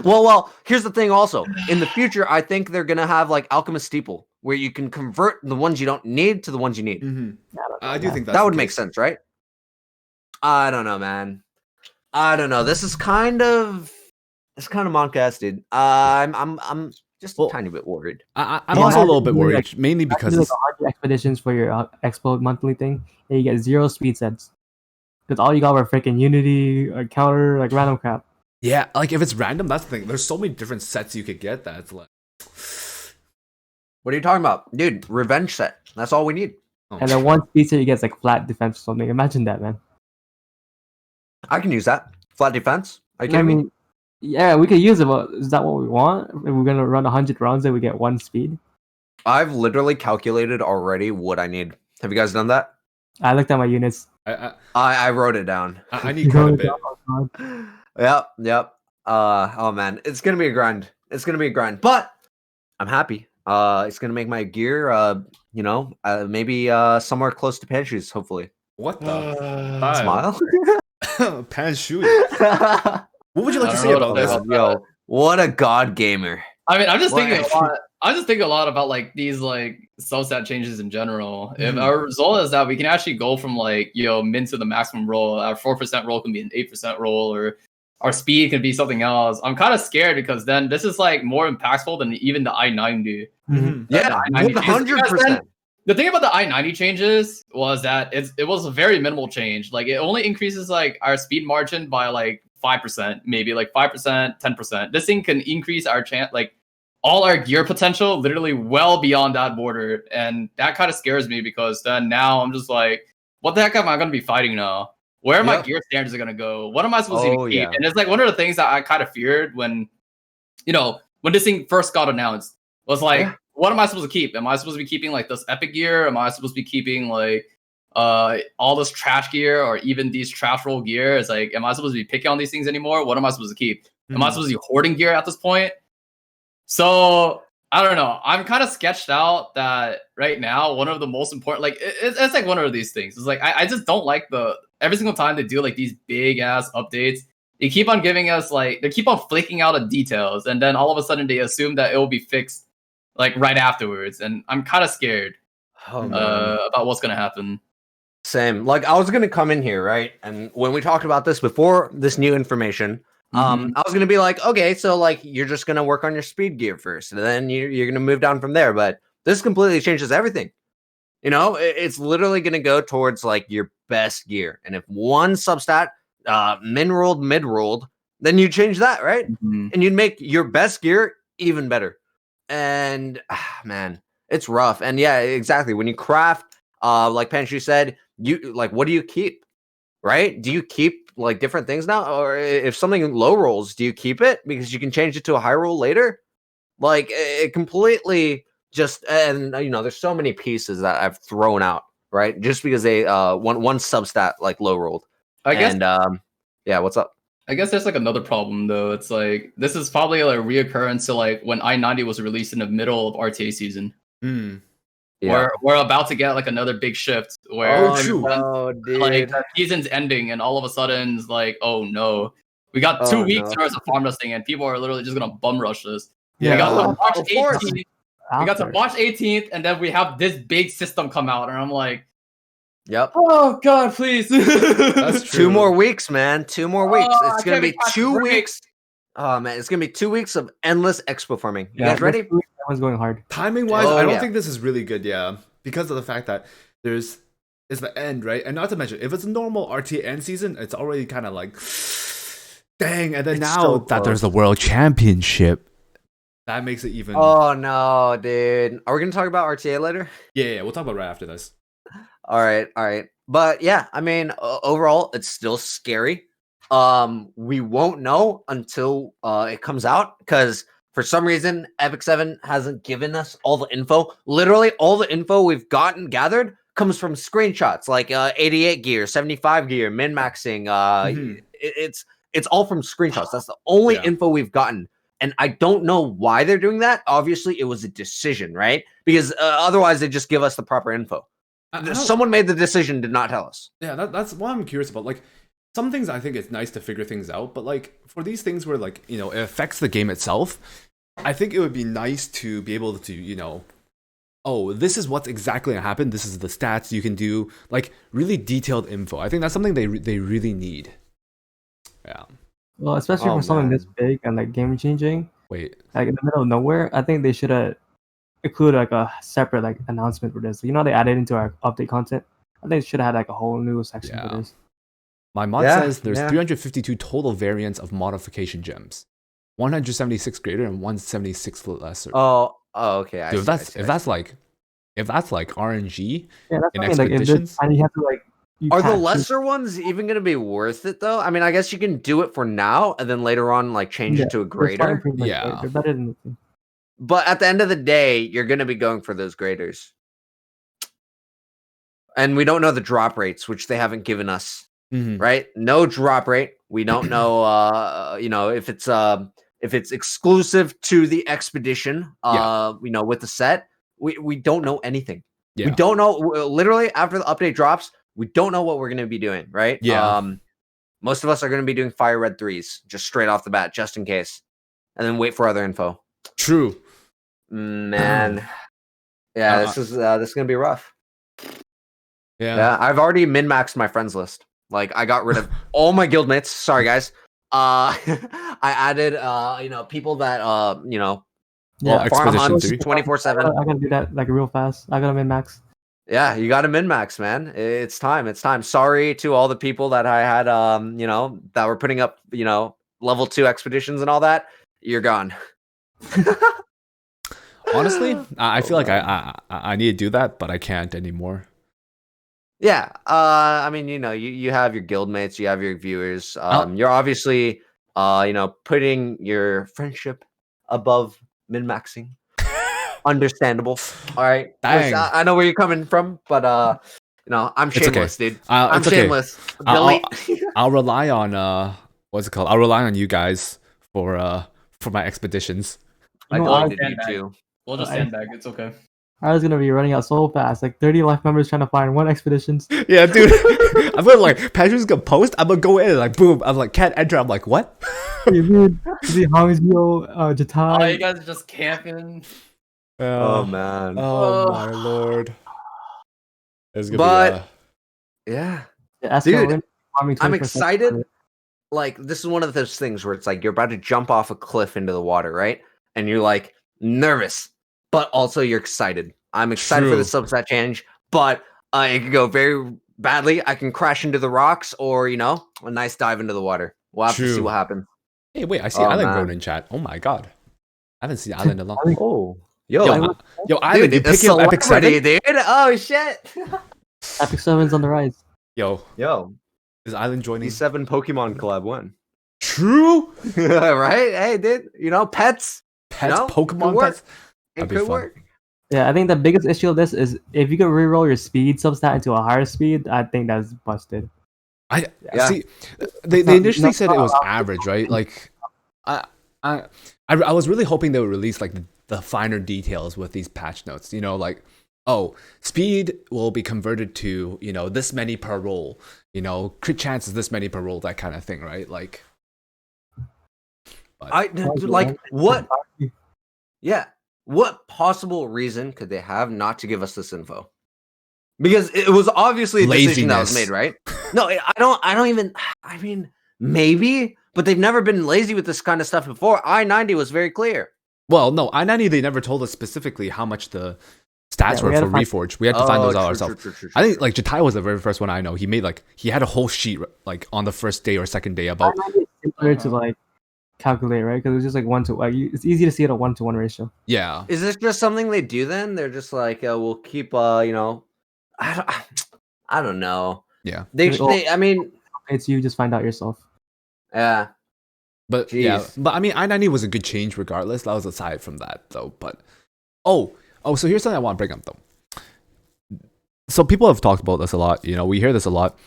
Well, here's the thing also. In the future, I think they're going to have like Alchemist Steeple, where you can convert the ones you don't need to the ones you need. I do think that's That the would make case. sense, right? I don't know, man. I don't know. This is kind of moncast, dude. I'm just a tiny bit worried. I'm Yeah, also a I little think bit we, worried, like, mainly You have to because do like it's, 100 expeditions for your Expo monthly thing, and you get 0 speed sets. Because all you got were freaking Unity, counter, like random crap. yeah, like if it's random, that's the thing. There's so many different sets you could get that it's like. What are you talking about, dude? Revenge set. That's all we need. And then one speed set you get like flat defense or something. Imagine that, man. I can use that. Flat defense. Are you I kidding me? mean, yeah, we could use it, but is that what we want? If we're gonna run 100 rounds and we get 1 speed? I've literally calculated already what I need. Have you guys done that? I looked at my units. I wrote it down. I need quite a bit. Oh, God. Yep. Oh man, it's gonna be a grind. It's gonna be a grind, but I'm happy. It's gonna make my gear, maybe somewhere close to Panshui's, hopefully. What the? Smile. Panshui. What would you like I to don't say know about what this? I'm Yo, what a god gamer. I mean, I'm just What? thinking a lot. I'm just thinking a lot about like these like substat changes in general. If Mhm. our result is that we can actually go from like min to the maximum roll, our 4% roll can be an 8% roll, or our speed can be something else. I'm kind of scared because then this is like more impactful than even the I-90. Mhm. Yeah, The I-90 100%. The thing about the I-90 changes was that it was a very minimal change. Like it only increases like our speed margin by like 5%, maybe like 5%, 10%. This thing can increase our chance, like all our gear potential, literally well beyond that border, and that kind of scares me because then now I'm just like, what the heck am I going to be fighting now? Where are my Yep. gear standards going to go? What am I supposed to Oh, even keep? yeah. And it's like one of the things that I kind of feared when this thing first got announced was like, Yeah. what am I supposed to keep? Am I supposed to be keeping like this epic gear? Am I supposed to be keeping like all this trash gear or even these trash roll gear? It's like, am I supposed to be picking on these things anymore? What am I supposed to keep? Am I supposed to be hoarding gear at this point? So I don't know. I'm kind of sketched out that right now one of the most important, like it's like one of these things. It's like I just don't like every single time they do like these big ass updates. They keep on giving us like they keep on flaking out of details, and then all of a sudden they assume that it will be fixed like right afterwards. And I'm kind of scared Oh, man. about what's gonna happen. Same. Like I was gonna come in here, right? And when we talked about this before this new information, I was gonna be like, okay, so like you're just gonna work on your speed gear first, and then you're gonna move down from there. But this completely changes everything. You know, it's literally gonna go towards like your best gear. And if one substat min rolled, mid rolled, then you change that, right? And you'd make your best gear even better. And man, it's rough. And yeah, exactly. When you craft, like Panshui said, you like what do you keep? Right? Do you keep like different things now? Or if something low rolls, do you keep it? Because you can change it to a high roll later. Like it completely just, and you know, there's so many pieces that I've thrown out, right? Just because they one substat like low rolled. I guess. And yeah, what's up? I guess there's like another problem though. It's like this is probably like a reoccurrence to like when I-90 was released in the middle of RTA season. Yeah. We're about to get like another big shift where Dude. like the season's ending and all of a sudden it's like, oh no, we got 2 weeks for us to farm this thing and people are literally just gonna bum rush this. Yeah. We got to March Of course. 18th. We got to March 18th and then we have this big system come out and I'm like, Yep. oh god, please. That's true. 2 more weeks, man. 2 more weeks. Oh, It's gonna be I can't 2 break. weeks. Oh man, it's gonna be 2 weeks of endless expo farming. You Yeah, guys ready? That one's going hard. Timing wise, Oh, I don't yeah. think this is really good, yeah. Because of the fact that it's the end, right? And not to mention, if it's a normal RTA end season, it's already kind of like, dang. And then It's now so that there's close. the World Championship, that makes it even. Oh no, dude. Are we gonna talk about RTA later? Yeah, we'll talk about it right after this. All right. But yeah, I mean, overall, it's still scary. We won't know until it comes out because for some reason, Epic 7 hasn't given us all the info. Literally, all the info we've gathered comes from screenshots, like 88 gear, 75 gear, min maxing. It's all from screenshots. That's the only info we've gotten. And I don't know why they're doing that. Obviously, it was a decision, right? Because otherwise, they just give us the proper info. Someone made the decision, did not tell us. Yeah, that's what I'm curious about. Like, some things I think it's nice to figure things out, but like for these things where like, you know, it affects the game itself, I think it would be nice to be able to, you know, oh, this is what's exactly gonna happen. This is the stats you can do, like really detailed info. I think that's something they really need. Yeah. Well, especially for something this big and like game changing, Wait. like in the middle of nowhere, I think they should have included like a separate like announcement for this. You know, they added into our update content. I think they should have had like a whole new section for this. My mod says there's 352 total variants of modification gems, 176 greater and 176 lesser. Oh, okay. Dude, if that's like RNG Yeah, that's in what I mean. Like, expeditions, and you have to like. Are the lesser ones even going to be worth it though? I mean, I guess you can do it for now and then later on like change it to a greater. Yeah, they're better than. But at the end of the day, you're going to be going for those graders. And we don't know the drop rates, which they haven't given us. Right? No drop rate. We don't know you know, if it's exclusive to the expedition, you know, with the set. We don't know anything. Yeah. We don't know literally after the update drops, we don't know what we're going to be doing, right? Yeah. Most of us are going to be doing fire red 3s just straight off the bat, just in case. And then wait for other info. True. Man. Yeah, this is going to be rough. Yeah. I've already min-maxed my friends list. Like I got rid of all my guildmates. Sorry guys. I added you know, people that you know, farm hunts 24/7. I gotta do that like real fast. I gotta min-max. Yeah, you got to min-max, man. It's time. Sorry to all the people that I had you know, that were putting up, you know, level 2 expeditions and all that. You're gone. Honestly, I feel like I need to do that, but I can't anymore. Yeah, I mean, you know, you have your guildmates, you have your viewers. You're obviously, you know, putting your friendship above min-maxing. Understandable. All right, I know where you're coming from, but you know, I'm shameless, dude. I'm shameless. Delete. I'll rely on what's it called? I'll rely on you guys for my expeditions. I don't need to. We'll just stand back. It's okay. I was gonna be running out so fast, like 30 life members trying to find one expeditions. Yeah, dude. I'm gonna like Patrick's gonna post. I'm gonna go in and like boom. I'm like can't enter. I'm like what? You mean the Hangzhou, Jatai? Oh, you guys are just camping. Oh man. Oh my lord. It's gonna but Yeah. Yeah, Dude, farming I'm 20% excited. Like, this is one of those things where it's like you're about to jump off a cliff into the water, right? And you're like nervous, but also you're excited. I'm excited for the True. Substat change, but it could go very badly. I can crash into the rocks or, a nice dive into the water. We'll have to see True. what happens. Hey, wait, I see Oh, Island Grown man. in chat. Oh my god. I haven't seen Island in a long Oh, Yo, yo, Island, you dude, a picking up Epic celebrity, 7? dude. Oh, shit. Epic 7's on the rise. Yo, Yo, is Island joining? E7 Pokemon collab win. True? Right? Hey, dude, pets. Pets, could Pokemon work. pets? It That'd be could fun. work. Yeah, I think the biggest issue of this is if you could reroll your speed substat into a higher speed, I think that's busted. Yeah. See, they initially said it was average, right? Like, I was really hoping they would release like the finer details with these patch notes. Like, oh, speed will be converted to this many per roll. Crit chance is this many per roll. That kind of thing, right? Like, what? Yeah. What possible reason could they have not to give us this info? Because it was obviously a decision that was made, right? No, I don't even. I mean, maybe, but they've never been lazy with this kind of stuff before. I-90 was very clear. Well, no, I-90 they never told us specifically how much the stats were for Reforge. We had to find those out ourselves. True. I think like Jatai was the very first one I know. He had a whole sheet like on the first day or second day about. It's simpler to like calculate, right? Because it's just like it's easy to see it a 1-to-1 ratio. Yeah. Is this just something they do then? They're just like, we'll keep, I don't know. Yeah. I mean, it's you just find out yourself. Yeah. But Jeez. yeah, but I mean, I-90 was a good change regardless. That was aside from that though. But so here's something I want to bring up though. So people have talked about this a lot. We hear this a lot.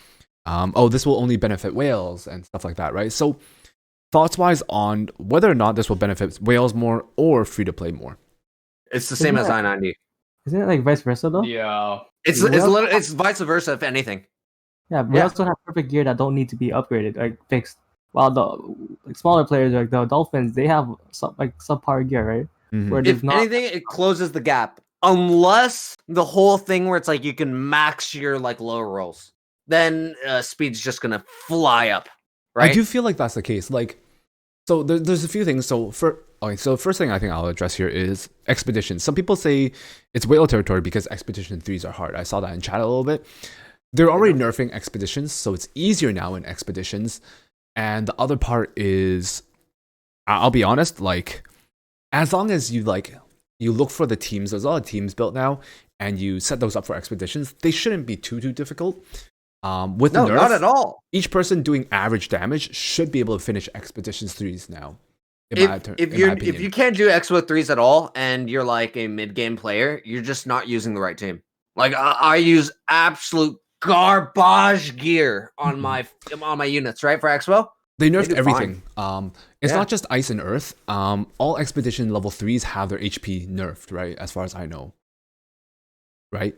This will only benefit whales and stuff like that, right? So thoughts wise on whether or not this will benefit whales more or free to play more. It's the same as I-90. Isn't it like vice versa though? Yeah. It's vice versa if anything. Yeah, we also have perfect gear that don't need to be upgraded, like fixed. While the smaller players, like the Dolphins, they have subpar gear, right? Mhm. Where If anything, it closes the gap. Unless the whole thing where it's like you can max your like lower rolls, then speed's just gonna fly up. Right? I do feel like that's the case. Like, so there's a few things. So first thing I think I'll address here is expeditions. Some people say it's whale territory because expedition 3s are hard. I saw that in chat a little bit. They're already nerfing expeditions, so it's easier now in expeditions. And the other part is, I'll be honest, like, as long as you look for the teams, there's a lot of teams built now, and you set those up for expeditions, they shouldn't be too difficult. With the nerf, not at all. Each person doing average damage should be able to finish expeditions 3s now. If you can't do Expo 3s at all, and you're like a mid game player, you're just not using the right team. Like I use absolute garbage gear on my units, right? For Expo, they nerfed everything. It's not just ice and earth. All expedition level 3s have their HP nerfed, right? As far as I know, right?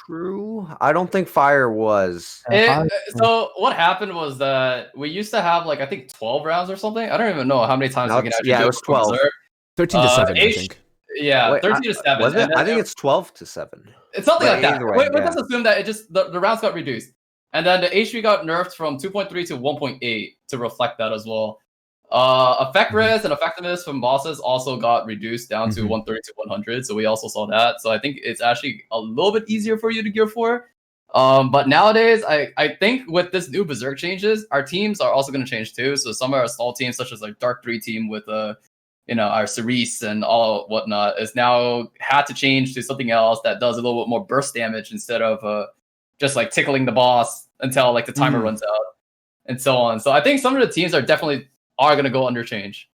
True. I don't think fire was. So what happened was that we used to have like I think 12 rounds or something. I don't even know how many times we can actually do it was 12. 13 to 7, I think. Yeah, Wait, 13 to 7. Was it? I think it's 12 to 7. It's something like that. Way, Let's assume that it just the rounds got reduced, and then the HP got nerfed from 2.3 to 1.8 to reflect that as well. Effect res and effectiveness from bosses also got reduced down to 130 to 100, so we also saw that. So I think it's actually a little bit easier for you to gear for. But nowadays, I think with this new Berserk changes, our teams are also going to change too. So some of our stall teams, such as like Dark 3 team with our Cerise and all whatnot, is now had to change to something else that does a little bit more burst damage instead of just like tickling the boss until like the timer runs out and so on. So I think some of the teams are going to go under change.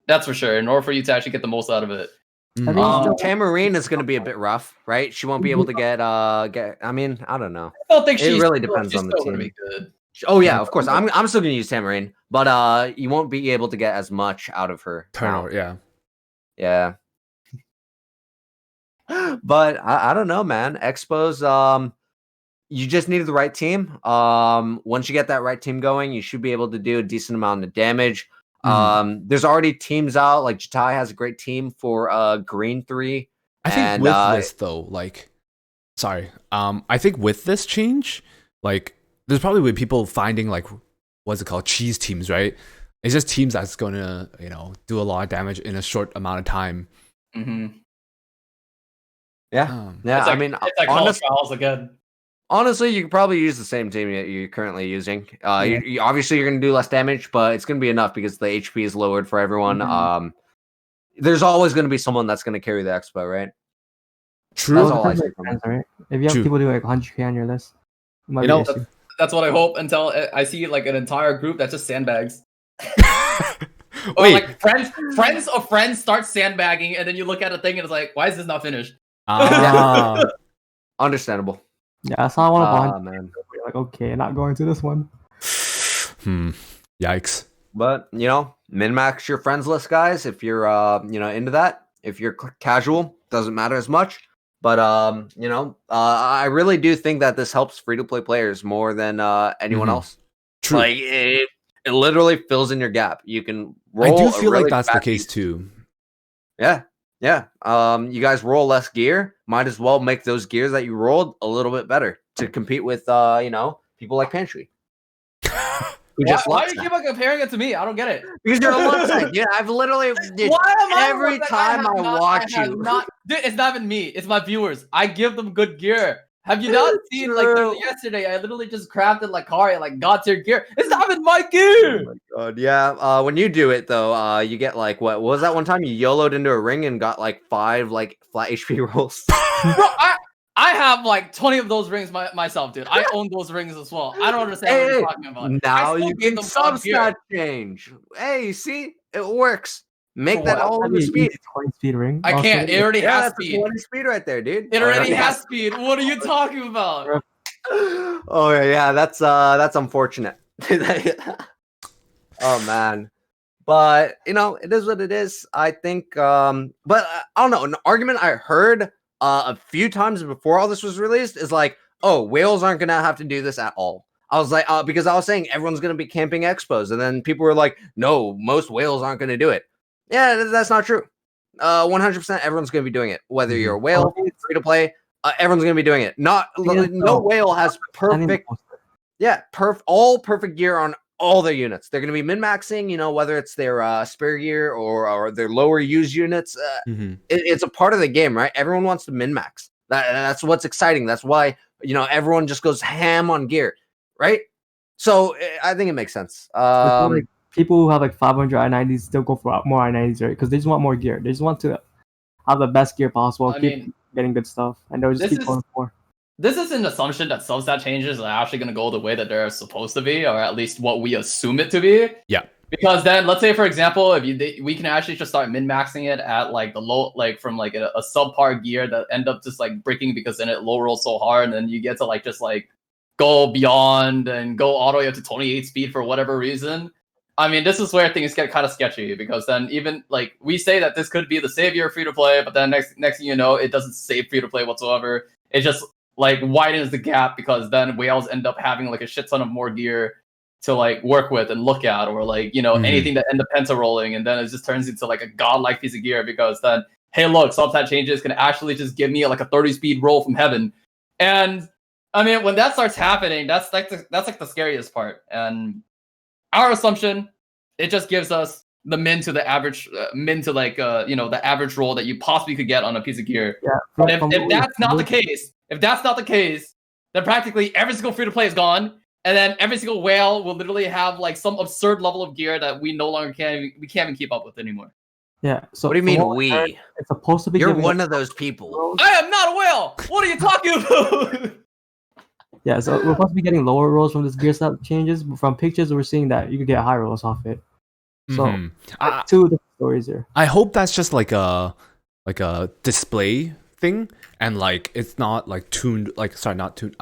That's for sure. In order for you to actually get the most out of it. Tamarine is going to be a bit rough, right? She won't be able to get. I mean, I don't know. I don't think it really depends on the team. Be good. Oh yeah, of course. I'm still going to use Tamarine, but you won't be able to get as much out of her. Turnover, yeah. But I don't know, man. Expos. You just needed the right team. Once you get that right team going, you should be able to do a decent amount of damage. There's already teams out. Like Jatai has a great team for Green 3. I think with this though, like sorry. I think with this change, like there's probably people finding like what's it called, cheese teams, right? It's just teams that's gonna do a lot of damage in a short amount of time. Mm-hmm. Yeah, yeah. It's like, I mean, it's like Call of Trials again. honestly, you could probably use the same team that you're currently using. Obviously, you're going to do less damage, but it's going to be enough because the HP is lowered for everyone. Mm-hmm. There's always going to be someone that's going to carry the expo, right? True. That's all I see from it. Right? If you have True. people doing like 100k on your list, it might You be know, an issue. That's what I hope until I see like an entire group that's just sandbags. Or Wait. like friends of friends start sandbagging, and then you look at a thing and it's like, why is this not finished? Understandable. Yeah, I saw one of them. Man. Like, okay, not going to this one. Yikes. But min-max your friends list, guys. If you're into that, if you're casual, doesn't matter as much. But I really do think that this helps free-to-play players more than anyone else. True. Like it literally fills in your gap. You can roll. I do feel really like that's the fast case beat. too. Yeah. You guys roll less gear. Might as well make those gears that you rolled a little bit better to compete with people like Panshui. Why do you keep on comparing it to me? I don't get it. Because you're a one-side. Yeah, I've literally every time I watch you. Dude, it's not even me. It's my viewers. I give them good gear. Have you not seen like yesterday? I literally just crafted like Kari like god tier gear. It's not even my gear. Oh my god, yeah. When you do it though, you get like what was that one time you YOLO'd into a ring and got like 5 like flat HP rolls? Bro, I have like 20 of those rings myself, dude. I own those rings as well. I don't understand what you're talking about. Now you can Substat change. Hey, see, it works. Make that all the speed. 20 speed ring. I can't. It already has speed. 20 speed right there, dude. It already has speed. What are you talking about? Oh yeah, that's unfortunate. Oh man. But it is what it is. I think but I don't know, an argument I heard a few times before all this was released is like, oh, whales aren't gonna have to do this at all. I was like, because I was saying everyone's gonna be camping expos, and then people were like, no, most whales aren't gonna do it. Yeah, that's not true. 100% everyone's gonna be doing it. Whether you're a whale, free to play, everyone's gonna be doing it. No whale has perfect, all perfect gear on all their units. They're gonna be min-maxing, whether it's their spare gear or their lower used units. It's a part of the game, right? Everyone wants to min-max. That's what's exciting. That's why everyone just goes ham on gear, right? So I think it makes sense. People who have like 500 I-90s still go for more I-90s, right? Because they just want more gear. They just want to have the best gear possible, keep getting good stuff, and they'll just keep going for. This is an assumption that Substat changes are actually going to go the way that they're supposed to be, or at least what we assume it to be. Yeah. Because then, let's say, for example, we can actually just start min-maxing it at like the low, like from like a subpar gear that end up just like breaking because then it low rolls so hard, and then you get to like just like go beyond and go all the way up to 28 speed for whatever reason. I mean, this is where things get kind of sketchy, because then even like we say that this could be the savior of free to play, but then next thing you know, it doesn't save free to play whatsoever. It just like widens the gap, because then whales end up having like a shit ton of more gear to like work with and look at, or like anything that end up penta rolling, and then it just turns into like a godlike piece of gear, because then hey look, Substat changes can actually just give me like a 30 speed roll from heaven. And I mean, when that starts happening, that's like the scariest part. And our assumption, it just gives us the min to the average, the average roll that you possibly could get on a piece of gear. Yeah. But if that's not the case, then practically every single free to play is gone, and then every single whale will literally have like some absurd level of gear that we no longer can't even keep up with anymore. Yeah. So what do you mean we? It's supposed to be. You're one of those people. I am not a whale. What are you talking about? Yeah, so we're supposed to be getting lower rolls from this gear set changes, but from pictures we're seeing that you can get high rolls off it. So two different stories here. I hope that's just like a display thing, and like it's not like tuned, not tuned,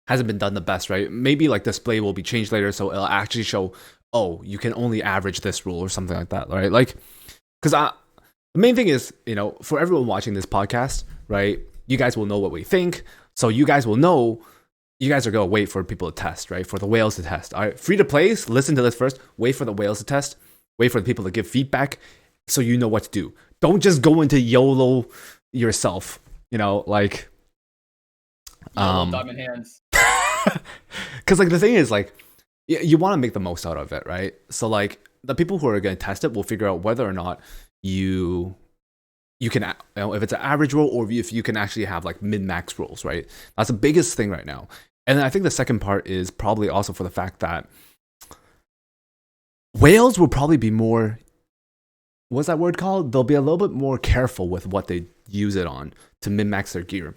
hasn't been done the best, right? Maybe like display will be changed later, so it'll actually show, oh, you can only average this rule or something like that, right? Like, because the main thing is, for everyone watching this podcast, right? You guys will know what we think, so you guys will know. You guys are going to wait for people to test, right? For the whales to test. All right, free to plays, listen to this first. Wait for the whales to test. Wait for the people to give feedback so you know what to do. Don't just go into YOLO yourself, like Diamond hands. Because like the thing is like you want to make the most out of it, right? So like the people who are going to test it will figure out whether or not you can, if it's an average roll or if you can actually have like min-max rolls, right? That's the biggest thing right now. And then I think the second part is probably also for the fact that whales will probably be more, what's that word called? They'll be a little bit more careful with what they use it on to min-max their gear.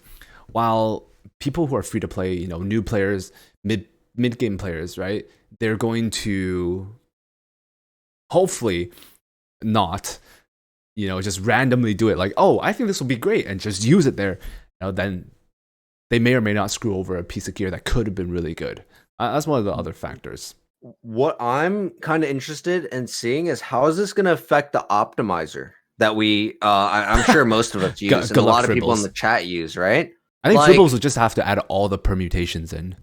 While people who are free to play, new players, mid-game players, right? They're going to hopefully not, just randomly do it like, oh, I think this will be great and just use it there. Then they may or may not screw over a piece of gear that could have been really good. That's one of the other factors. What I'm kind of interested in seeing is how is this going to affect the optimizer that I'm sure most of us use and a lot of people in the chat use, right? I think Fribbles will just have to add all the permutations in.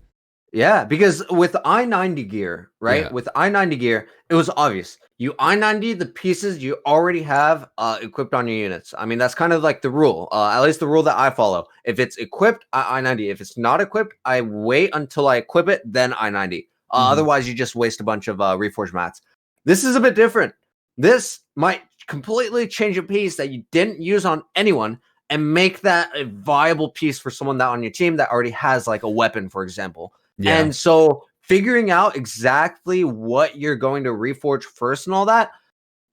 Yeah, because with I-90 gear, right? Yeah. With I-90 gear, it was obvious. You I-90 the pieces you already have equipped on your units. I mean, that's kind of like the rule, at least the rule that I follow. If it's equipped, I I-90. If it's not equipped, I wait until I equip it, then I-90. Otherwise, you just waste a bunch of reforged mats. This is a bit different. This might completely change a piece that you didn't use on anyone and make that a viable piece for someone that on your team that already has like a weapon, for example. Yeah. And so figuring out exactly what you're going to reforge first and all that,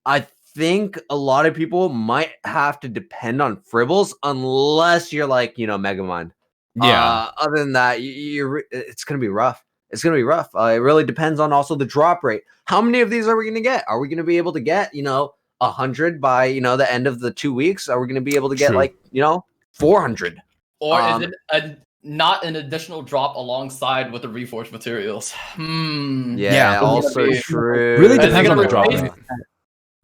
I think a lot of people might have to depend on Fribbles unless you're like, Megamind. Yeah. Other than that, it's going to be rough. It's going to be rough. It really depends on also the drop rate. How many of these are we going to get? Are we going to be able to get, 100 by, the end of the 2 weeks? Are we going to be able to get 400? Or is it not an additional drop alongside with the reforged materials? Yeah, also true. Really depends on the drop rate.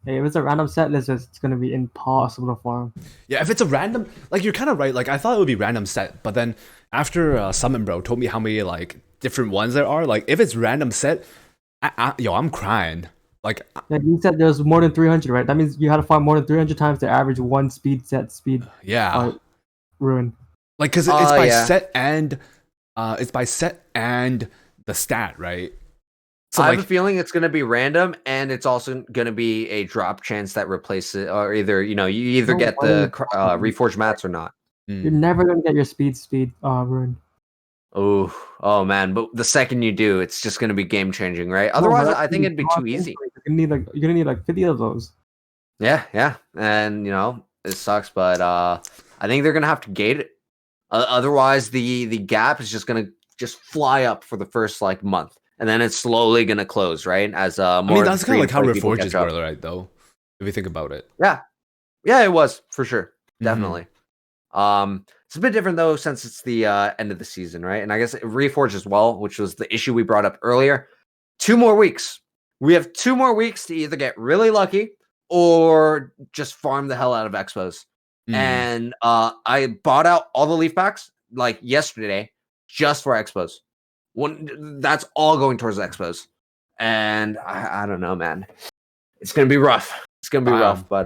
Hey, if it's a random set list, it's going to be impossible to farm. Yeah, if it's a random, like you're kind of right. Like I thought it would be random set, but then after Summon Bro told me how many like different ones there are, like if it's random set, I'm crying. Like you said there's more than 300, right? That means you had to farm more than 300 times to average one speed speed. Yeah. Ruin. Like because it's by set and the stat, right? So I have a feeling it's going to be random, and it's also going to be a drop chance that replaces it, or either you either get the reforged mats or not. You're never going to get your speed ruined. Oh man! But the second you do, it's just going to be game changing, right? Otherwise, I think it'd be too easy. You're gonna need like 50 of those. Yeah, and it sucks, but I think they're going to have to gate it. Otherwise, the gap is just going to fly up for the first like month. And then it's slowly gonna close, right? As more. I mean, that's kind of like how Reforges were, right? Though, if you think about it. Yeah, it was for sure, definitely. It's a bit different though since it's the end of the season, right? And I guess Reforge as well, which was the issue we brought up earlier. 2 more weeks. We have 2 more weeks to either get really lucky or just farm the hell out of expos. And I bought out all the leaf packs like yesterday just for expos. That's all going towards expos, and I don't know, man. It's gonna be rough. It's gonna be rough, but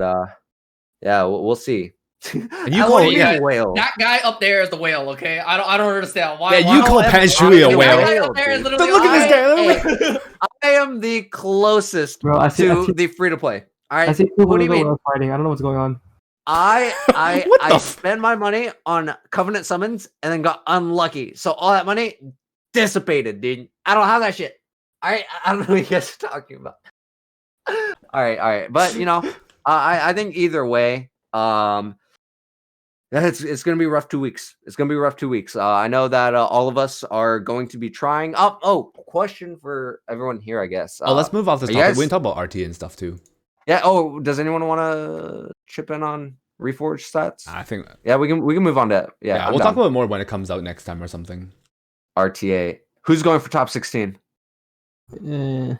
yeah, we'll see. And you call a whale? That guy up there is the whale. Okay, I don't understand why. Yeah, you call Panshui a whale. But look at this guy. I am the closest to the free to play. All right, I see what do you mean? Fighting. I don't know what's going on. I spend my money on Covenant summons and then got unlucky, so all that money dissipated, dude. I don't have that shit. I don't know what you guys are talking about. All right. But I think either way, it's gonna be rough 2 weeks. It's gonna be rough 2 weeks. I know that all of us are going to be trying. Question for everyone here, I guess. Let's move off this topic. We can talk about RT and stuff too. Yeah. Does anyone want to chip in on Reforged stats? I think. Yeah, we can move on to we'll talk about it more when it comes out next time or something. RTA. Who's going for top 16? I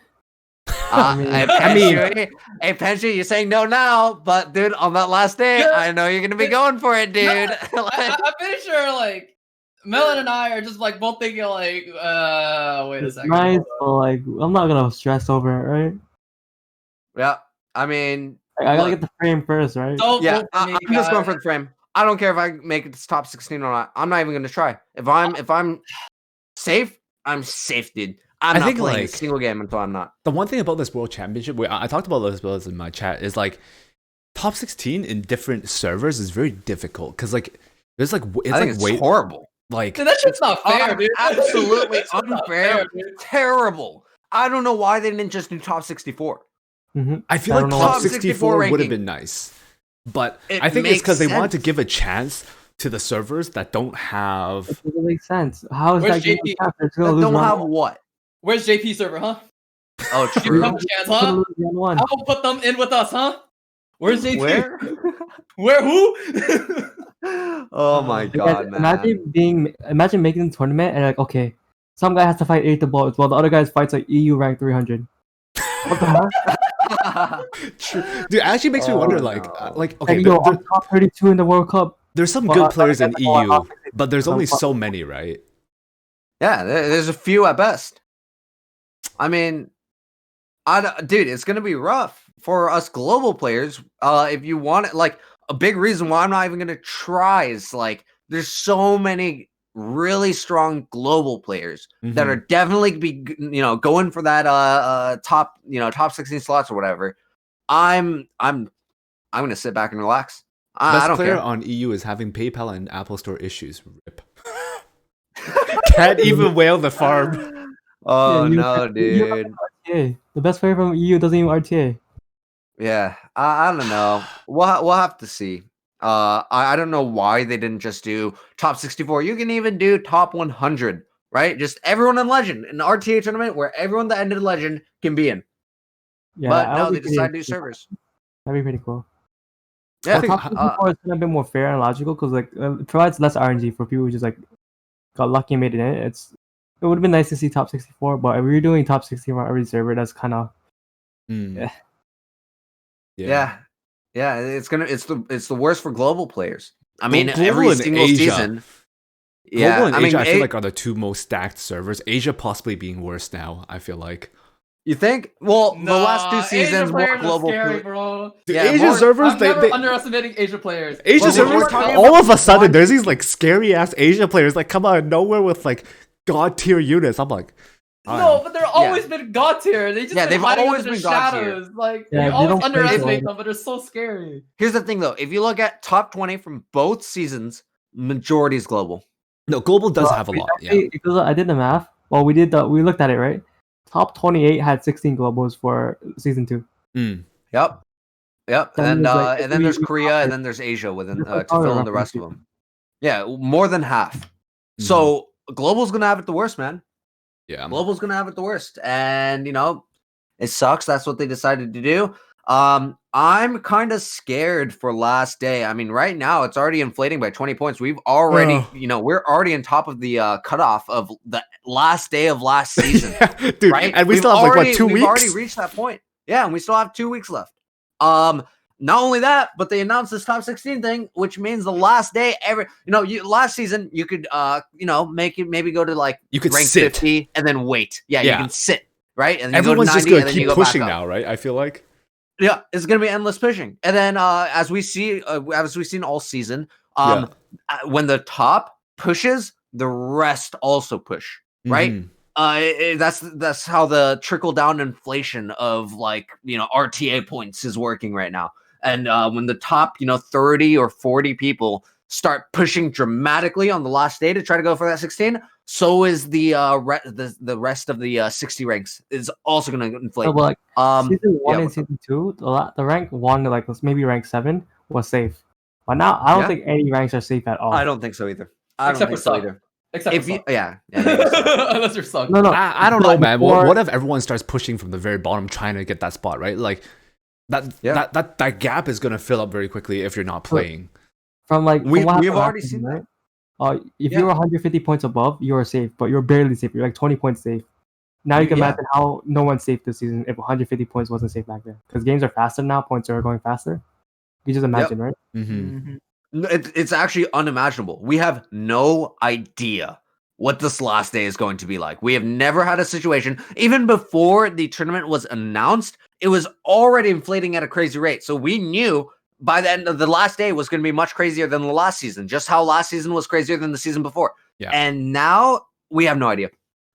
Hey, Panshui, you're saying no now, but dude, on that last day, I know you're gonna be going for it, dude. I'm pretty sure, like, Melon and I are just like both thinking, like, wait a second. Nice, but like, I'm not gonna stress over it, right? Yeah, I mean, I gotta get the frame first, right? I'm I'm just going for the frame. I don't care if I make it to top 16 or not. I'm not even gonna try. If I'm safe, I'm safe, dude. I'm not playing a single game until I'm not. The one thing about this World Championship, I talked about this as well as in my chat, is like top 16 in different servers is very difficult because like there's like It's horrible. Like Dude, that shit's not fair, dude. Absolutely That shit's not unfair. fair, dude. Terrible. I don't know why they didn't just do top 64. I feel like top 64 would have been nice, but I think it's because they wanted to give a chance to the servers that don't have. It doesn't make sense. How is Where's that JP? That don't have what? Where's JP server, huh? Oh, Give true. them a chance, huh? How about put them in with us, huh? Where's JP? Where? Where who? Oh my god, man. Imagine making the tournament and like, okay, some guy has to fight 8 balls while the other guy fights like EU rank 300. What the heck? True. Dude, it actually makes me wonder, like okay, I'm top 32 in the World Cup. There's some good players in EU, but there's only so many, right? Yeah, there's a few at best. I mean, dude, it's gonna be rough for us global players. If you want it, like a big reason why I'm not even gonna try is like there's so many really strong global players that are definitely going for that top 16 slots or whatever. I'm gonna sit back and relax. I don't player care. on EU is having PayPal and Apple Store issues. Rip. Can't even whale the farm. Oh no, dude. RTA. The best player from EU doesn't even RTA. Yeah, I don't know. We'll have to see. I don't know why they didn't just do top 64. You can even do top 100, right? Just everyone in Legend, an RTA tournament where everyone that ended Legend can be in. Yeah, but no, they decided to do servers. That'd be pretty cool. Yeah, top 64 is a bit more fair and logical because like it provides less RNG for people who just like got lucky and made it in. It would have been nice to see top 64, but if you're doing top 64 on every server, that's kind of Yeah, it's the worst for global players. I mean, every single season. Global and Asia, I feel like are the two most stacked servers. Asia possibly being worse now. I feel like. You think? Well, the last 2 seasons more global. Scary, bro. Dude, Asia servers, I'm never underestimating Asia players. Asia servers, all of a sudden, there's these like scary ass Asia players like come out of nowhere with like god tier units. I'm like. No, but they're always been god tier. They just they've always been god tier. Like we always underestimate them, but they're so scary. Here's the thing, though: if you look at top 20 from both seasons, majority is global. No, global does have a lot. Actually, because I did the math. Well, we looked at it, right? Top 28 had 16 globals for season 2. Yep. And then there's Korea, and then there's Asia within to fill in the rest of them. Yeah, more than half. So global's gonna have it the worst, man. Yeah, global's gonna have it the worst, and it sucks. That's what they decided to do. I'm kind of scared for last day. I mean, right now it's already inflating by 20 points. We've already, we're already on top of the cutoff of the last day of last season, dude. Right? And we still have like what 2 weeks? We've already reached that point. Yeah, and we still have 2 weeks left. Not only that, but they announced this top 16 thing, which means the last day last season you could make it maybe go to like you could rank sit. 50 and then wait. Yeah, you can sit, right? And then everyone's you go to 90, just gonna and keep then you pushing go back up. now, right? I feel like. Yeah, it's gonna be endless pushing, and then as we've seen all season, when the top pushes, the rest also push, right? That's how the trickle down inflation of RTA points is working right now. And when the top 30 or 40 people start pushing dramatically on the last day to try to go for that 16, so is the rest of the 60 ranks is also going to inflate. Season 1 and season 2, the rank 1 to like maybe rank 7 was safe, but now I don't think any ranks are safe at all. I don't think so either. Except if you, unless you're sucked. No, I don't know, man. What if everyone starts pushing from the very bottom, trying to get that spot, right? Like that gap is going to fill up very quickly if you're not playing. We've already seen that. If you're 150 points above, you're safe, but you're barely safe. You're like 20 points safe. Now you can imagine how no one's safe this season if 150 points wasn't safe back then. Because games are faster now, points are going faster. You just imagine, right? It's actually unimaginable. We have no idea what this last day is going to be like. We have never had a situation, even before the tournament was announced, it was already inflating at a crazy rate. So we knew by the end of the last day was going to be much crazier than the last season. Just how last season was crazier than the season before. Yeah. And now we have no idea.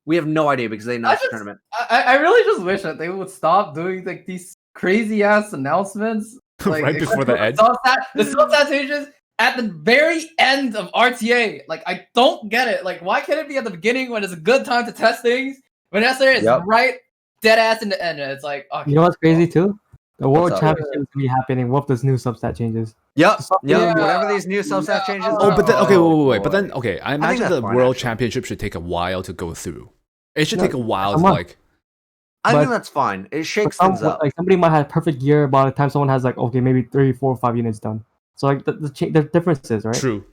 We have no idea because they announced the tournament. I really just wish that they would stop doing like these crazy ass announcements like, Right before the end. The Substat changes at the very end of RTA. Like, I don't get it. Like, why can't it be at the beginning when it's a good time to test things? When it's right dead ass in the end. And it's like, okay. You know what's crazy too? The World up? Championship is going to be happening with this new Substat changes. Yep. Yeah. Whatever these new Substat changes. Oh, but then, okay, wait. boy. But then, okay, I imagine that's the fine, World actually. Championship should take a while to go through. It should No, take a while a to month. like. I but- think that's fine. It shakes things up. Like somebody might have a perfect year by the time someone has like okay maybe 3, 4, 5 units done. So like the differences, right? True.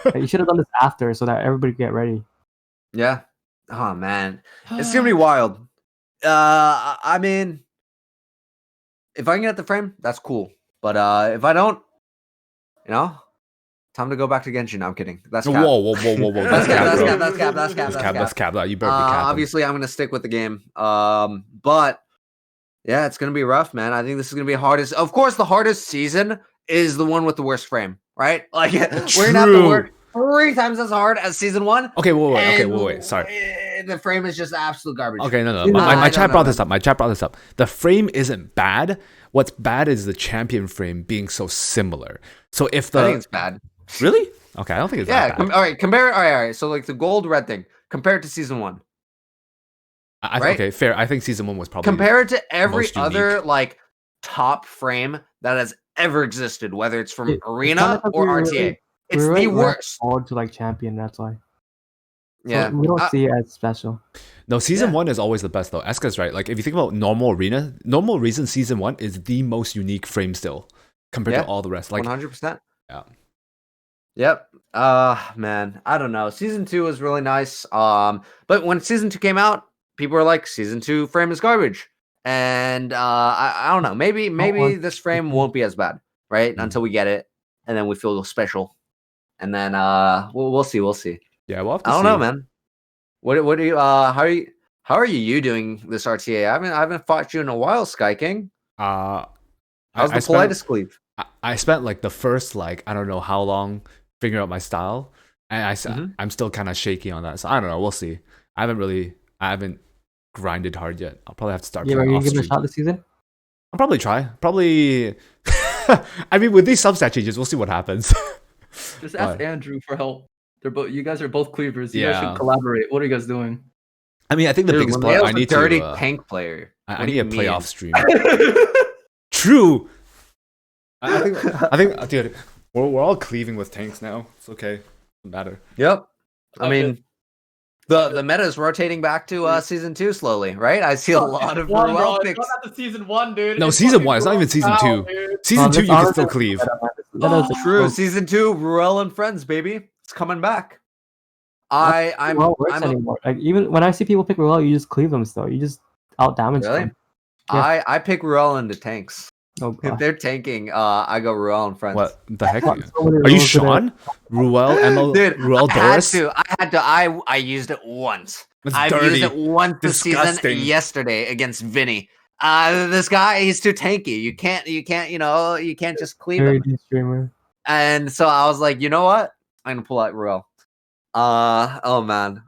Like, you should have done this after so that everybody could get ready. Yeah. Oh man, it's gonna be wild. I mean, if I can get the frame, that's cool. But if I don't, time to go back to Genshin. I'm kidding. That's cap. Whoa. That's That's cap, bro. cap. That's cap. That's cap. That's cap. You better be capping. Obviously, I'm gonna stick with the game. But yeah, it's gonna be rough, man. I think this is gonna be hardest. Of course, the hardest season is the one with the worst frame, right? Like we're gonna have to work 3 times as hard as season 1. Okay, wait. and Sorry. The frame is just absolute garbage. Okay, no. No, My I chat don't brought know. this up. My chat brought this up. The frame isn't bad. What's bad is the champion frame being so similar. So if I think the it's bad. really okay, I don't think it's Yeah. that bad. All right. Compare. All right. So like the gold red thing, compare it to season 1. right? Okay, fair. I think season 1 was probably Compare it to every most other unique. like top frame that has ever existed, whether it's from It's Arena not because or we were RTA. really- It's We're the really worst. forward to like champion. That's why. So Yeah. we don't see it as special. No, season Yeah. 1 is always the best though. Eska's right. Like if you think about normal reason season 1 is the most unique frame still compared Yeah. to all the rest. Like 100%. Yeah. Yep. Man, I don't know. Season 2 was really nice. But when season 2 came out, people were like, season 2 frame is garbage. And I don't know. Maybe want- this frame won't be as bad, right? Mhm. Until we get it, and then we feel special. And then we'll see. We'll see. yeah, we'll have to I don't see. know, man. What do you how are you doing this RTA? I haven't fought you in a while, Sky King. How's How's the politest cleave? I spent like the first like I don't know how long figuring out my style, and Mhm. I'm still kind of shaky on that. So I don't know. We'll see. I haven't grinded hard yet. I'll probably have to start Yeah, are playing you off giving it a stream. shot this season? I'll probably try. Probably. I mean, with these substat changes, we'll see what happens. Just ask But- Andrew for help. They're both. You guys are both cleavers. You guys Yeah. should collaborate. What are you guys doing? I mean, I think the Dude, biggest part Leo's I a need dirty to tank player. I What do need you a playoff mean? stream. True. I think, dude, we're all cleaving with tanks now. It's okay. Doesn't matter. Yep. I Okay. mean, the meta is rotating back to season 2 slowly, right? I see a lot of Ruel picks. It's not the season 1, dude. No, It's season fucking 1. It's not even season Ruel, 2. dude. Season 2, you can honestly, still cleave. True. Season 2, Ruel and friends, baby. It's coming back. I'm Ruel works anymore. Like even when I see people pick Ruel, you just cleave them still. You just out damage Really? them. Yeah. I pick Ruel into tanks. Oh, If gosh. they're tanking, I go Ruel and friends. What the heck? So many Are you Ruels today. Sean? Ruel, Emma, Dude, Ruel, I had Doris? to. I used it once. That's I've dirty. used it once this Disgusting. season yesterday against Vinny. This guy, he's too tanky. You can't, you can't just cleave him. Dirty streamer. And so I was like, you know what? I'm gonna pull out Ruel. Oh man,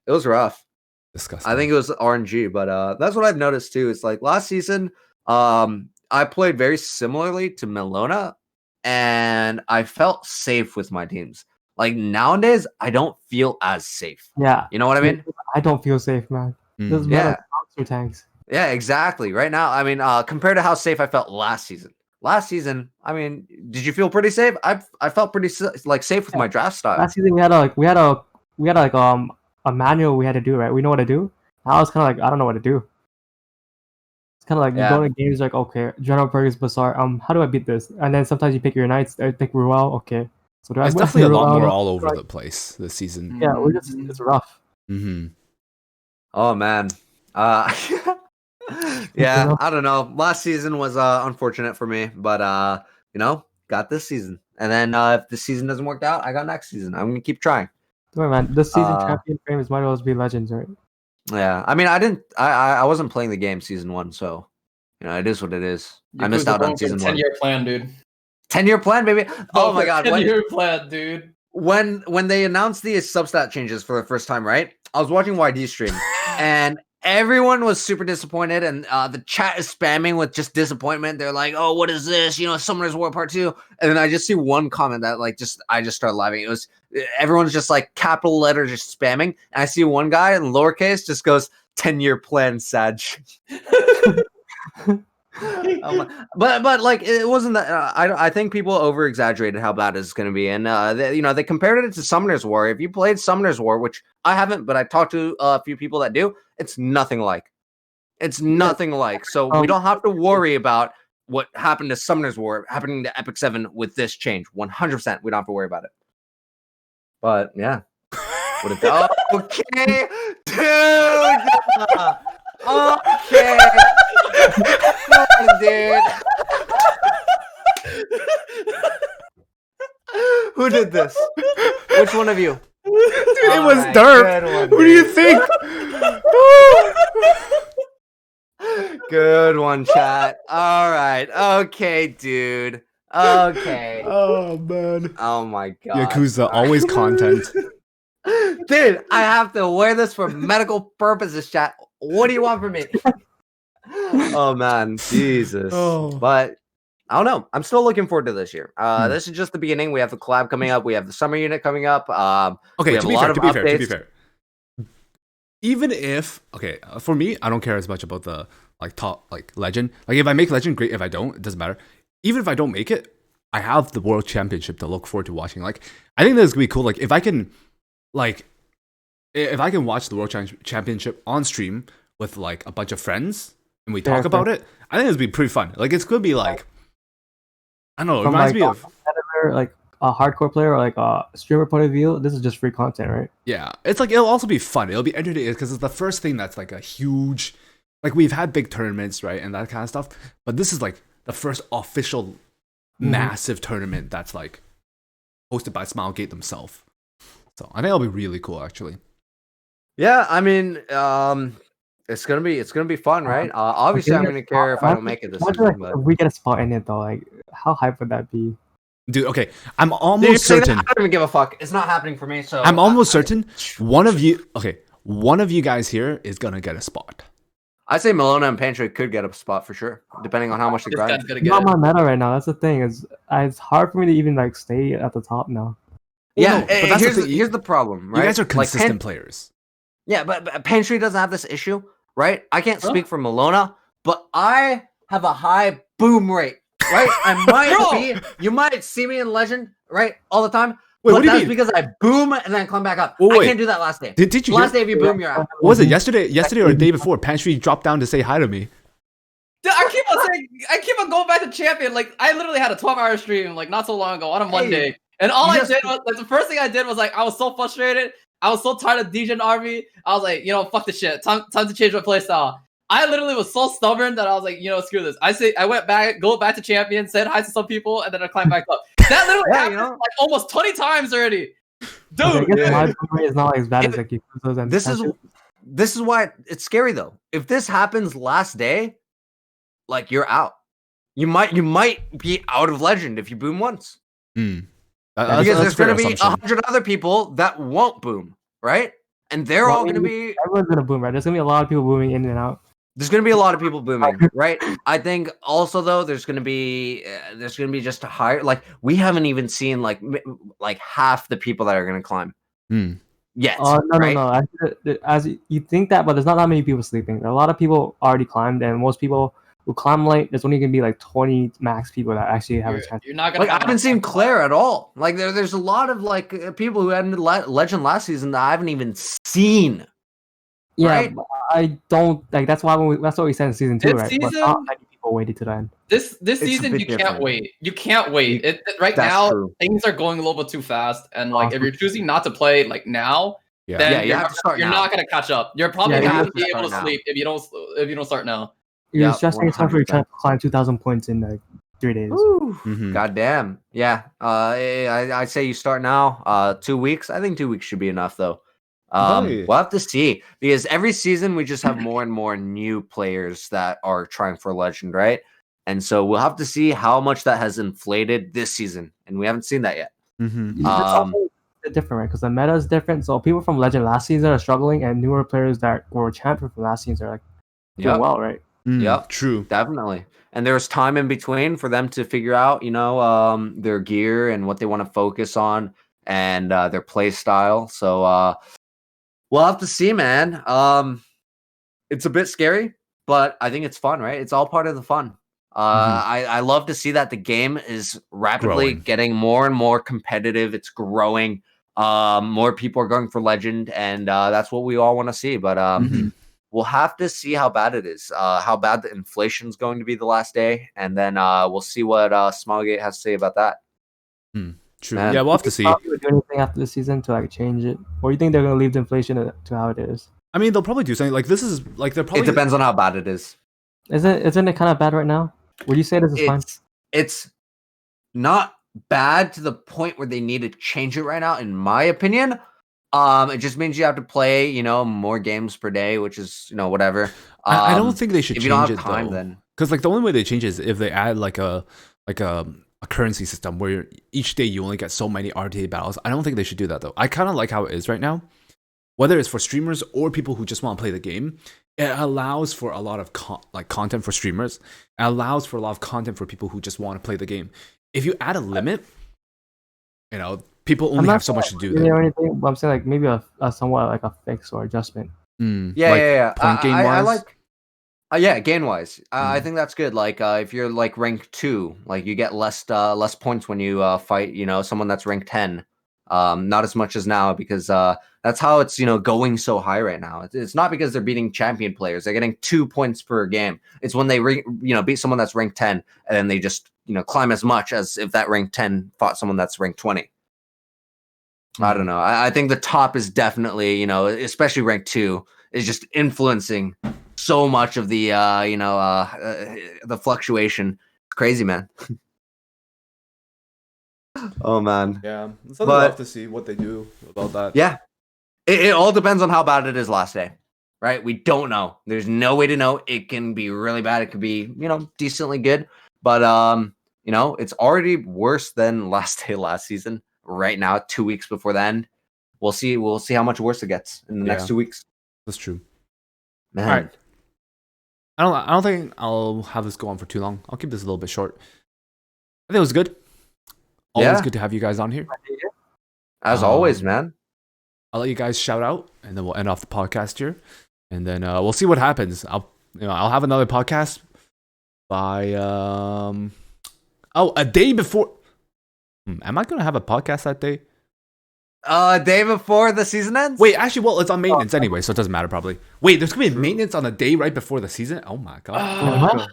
it was rough. Disgusting. I think it was RNG, but that's what I've noticed too. It's like last season, I played very similarly to Melloona, and I felt safe with my teams. Like nowadays, I don't feel as safe. Yeah. You know what I mean? I don't feel safe, man. There's Mm. Yeah. yeah. monster tanks. Yeah, exactly. Right now, I mean, compared to how safe I felt last season. Last season, I mean, did you feel pretty safe? I felt pretty like safe with my draft style. Last season we had a manual we had to do, right? We know what to do. Now it's kind of like I don't know what to do. It's kind of like Yeah. you go to games like okay, General Perkins Bazaar. How do I beat this? And then sometimes you pick your knights. I pick Ruel. Okay, so do I It's win definitely a lot Ruel? more all over Like, the place this season. Yeah, it's rough. Mm-hmm. Oh man. Yeah, I don't know. Last season was unfortunate for me, but got this season. And then if the season doesn't work out, I got next season. I'm gonna keep trying. Don't worry, man. This season Uh, champion frames might as well be legends, right? Yeah. I mean, I wasn't playing the game season 1, so it is what it is. I missed out on season 1. 10-year plan, dude. 10-year plan, baby. Oh my god. 10-year plan, dude. When they announced the substat changes for the first time, right? I was watching YD stream and everyone was super disappointed, and the chat is spamming with just disappointment. They're like, "Oh, what is this? You know, Summoner's War Part 2." And then I just see one comment that I just started laughing. It was everyone's just like capital letters just spamming, and I see one guy in lowercase just goes 10-year plan, Sag. But like it wasn't that. I think people over exaggerated how bad it's going to be, and they compared it to Summoner's War. If you played Summoner's War, which I haven't, but I talked to a few people that do, it's nothing like. It's nothing like. So we don't have to worry about what happened to Summoner's War happening to Epic 7 with this change. 100%, we don't have to worry about it. But yeah, okay, dude. Okay. Come on, dude. Who did this? Which one of you? Dude, it was Derp. Who do you think? Good one, chat. All right. Okay, dude. Okay. Oh man. Oh my god. Yakuza, always content. Dude, I have to wear this for medical purposes, chat. What do you want from me? Oh man, Jesus. Oh. But I don't know. I'm still looking forward to this year. This is just the beginning. We have the collab coming up. We have the summer unit coming up. Okay, to be fair. Even if for me, I don't care as much about the top legend. Like if I make legend, great. If I don't, it doesn't matter. Even if I don't make it, I have the world championship to look forward to watching. Like I think this is gonna be cool. Like if I can watch the world championship on stream with like a bunch of friends and we talk about it, I think it's gonna be pretty fun. Like it's gonna be like I don't know. It reminds me of like a hardcore player or like a streamer point of view. This is just free content, right? Yeah, it's like it'll also be fun. It'll be entertaining because it's the first thing that's like a huge. Like we've had big tournaments, right, and that kind of stuff, but this is like the first official massive tournament that's like hosted by Smilegate themselves. So I think it'll be really cool, actually. Yeah, I mean, it's gonna be fun, right? Obviously, I'm gonna care if I don't make it this season. But... If we get a spot in it, though, like how hype would that be? Dude, okay, I'm almost certain. I don't even give a fuck. It's not happening for me. So I'm almost certain one of you guys here is gonna get a spot. I say Melloona and Panshui could get a spot for sure, depending on how much they grind. Not my meta right now. That's the thing. It's hard for me to even like stay at the top now. Yeah, but here's the problem, right? You guys are consistent players. Yeah, but Panshui doesn't have this issue, right? I can't speak for Melloona, but I have a high boom rate, right? You might see me in Legend, right, all the time. Wait, but what do you that's mean? because I boom and then climb back up. Wait. I can't do that last day. Did you? Last day if you boom, you're out. What was it yesterday or the day before? Panshui dropped down to say hi to me. Dude, I keep on going back to champion. Like I literally had a 12-hour stream like not so long ago on a Monday, and all I did was like the first thing I did was like I was so frustrated. I was so tired of DJ Army. I was like, fuck this shit. Time to change my playstyle. I literally was so stubborn that I was like, screw this. I went back, go back to champion, said hi to some people, and then I climbed back up. That literally happened like almost 20 times already. Dude, my boom rate is not as bad as like Yakuza's and this is why it's scary though. If this happens last day, like you're out. You might be out of Legend if you boom once. Because there's going to be 100 other people that won't boom, right? And they're all going to be... Everyone's going to boom, right? There's going to be a lot of people booming in and out. There's going to be a lot of people booming, right? I think also, though, there's going to be just a higher... Like, we haven't even seen, like half the people that are going to climb yet, right? No. As you think that, but there's not that many people sleeping. There are a lot of people already climbed, and most people... who climb late, there's only gonna be like 20 max people that actually have a chance. You're not gonna. Like I haven't seen Claire at all. Like there's a lot of like people who had Legend last season that I haven't even seen. Yeah, right? I don't like. That's why that's what we said in season 2, right? Season, but not many people waited to the end. This season you can't wait. You can't wait. Right now true. Things are going a little bit too fast, and like if you're choosing not to play like now. Then you have to start. You're not gonna catch up. You're probably not gonna be able to sleep if you don't start now. You're stressing yourself for you to climb 2,000 points in like 3 days. God damn. Yeah. I'd say you start now. 2 weeks. I think 2 weeks should be enough though. We'll have to see because every season we just have more and more new players that are trying for Legend, right? And so we'll have to see how much that has inflated this season, and we haven't seen that yet. Mm-hmm. It's also different, right? Because the meta is different. So people from Legend last season are struggling, and newer players that were champion from last season are like doing well, right? Yep, True. definitely. And there's time in between for them to figure out, their gear and what they want to focus on and their play style. So we'll have to see, man. It's a bit scary, but I think it's fun, right? It's all part of the fun. I love to see that the game is rapidly getting more and more competitive. It's growing. More people are going for Legend, and that's what we all want to see. But we'll have to see how bad it is, how bad the inflation is going to be the last day, and then we'll see what Smilegate has to say about that. True. Man. Yeah, we'll have to see. Do anything after the season to like change it, or you think they're gonna leave the inflation to how it is? I mean, they'll probably do something like this. Is like they're probably. It depends on how bad it is. Isn't it kind of bad right now? Would you say this is fine? It's not bad to the point where they need to change it right now, in my opinion. It just means you have to play, more games per day, which is, whatever. I don't think they should if change you don't have it time, though. then Because like the only way they change is if they add like a currency system where each day you only get so many RTA battles. I don't think they should do that though. I kind of like how it is right now. Whether it's for streamers or people who just want to play the game, it allows for a lot of content for streamers. It allows for a lot of content for people who just want to play the game. If you add a limit, people only have so much to do. Or anything, but I'm saying like maybe a somewhat like a fix or adjustment. Yeah. Point game wise. Game wise, I think that's good. Like, if you're like rank 2, like you get less points when you fight, someone that's rank 10. Not as much as now because that's how it's going so high right now. It's not because they're beating champion players; they're getting 2 points per game. It's when they beat someone that's rank 10, and then they just climb as much as if that rank 10 fought someone that's rank 20. I don't know. I think the top is definitely especially rank 2 is just influencing so much of the the fluctuation. It's crazy, man. Oh man. Yeah, so we'll have to see what they do about that. Yeah, it all depends on how bad it is last day, right? We don't know. There's no way to know. It can be really bad. It could be decently good, but it's already worse than last day last season. Right now, 2 weeks before the end, we'll see how much worse it gets in the next 2 weeks. That's true. Man. All right. I don't think I'll have this go on for too long. I'll keep this a little bit short. I think it was good. Always good to have you guys on here. As always, man. I'll let you guys shout out, and then we'll end off the podcast here, and then we'll see what happens. I'll have another podcast by a day before. Am I gonna have a podcast that day? A day before the season ends? Wait, actually, well, it's on maintenance anyway, so it doesn't matter probably. Wait, there's gonna be maintenance on the day right before the season? Oh my god.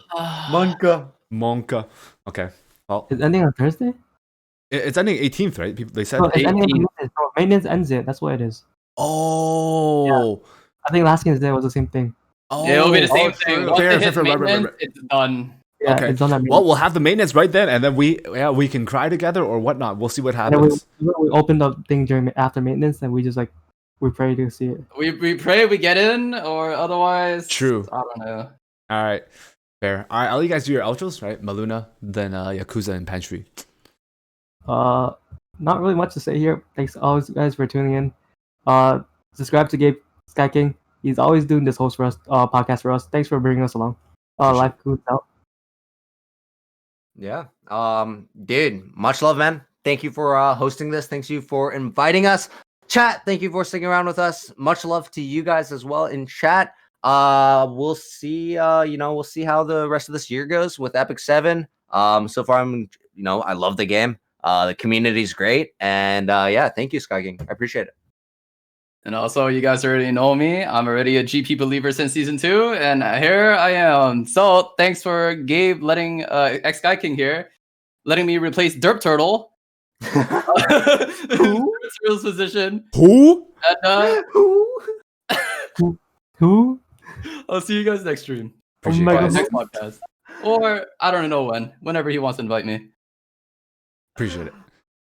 Monka. Okay. Well, It's ending on Thursday? it's ending 18th, right? They said. No, it's ending on maintenance. No, maintenance ends it. That's what it is. Oh. Yeah. I think last game's day was the same thing. Oh. It'll be the same thing. Once Fair, it hits right. maintenance, it's done. Yeah, Okay. it's on that Well, we'll have the maintenance right then, and then we can cry together or whatnot. We'll see what happens. we opened up thing after maintenance, and we just we pray to see it. We pray we get in, or otherwise. True. I don't know. All right. Fair. All right. I'll let you guys do your outros, right? Melloona, then Yakuza and Panshui. Not really much to say here. Thanks always guys for tuning in. Subscribe to Gabe Sky King. He's always doing this host for us, podcast for us. Thanks for bringing us along. Life goes out. Yeah. Dude, much love, man. Thank you for hosting this. Thank you for inviting us. Chat, thank you for sticking around with us. Much love to you guys as well in chat. We'll see we'll see how the rest of this year goes with Epic 7. So far I love the game. The community's great, and thank you, Sky King. I appreciate it. And also, you guys already know me. I'm already a GP believer since season 2, and here I am. So thanks for Gabe letting X Guy King here, letting me replace Derp Turtle. Who? Turtle's position. Who? And, Who? I'll see you guys next stream. Appreciate my it, Or guys. next podcast. Or I don't know whenever he wants to invite me. Appreciate it.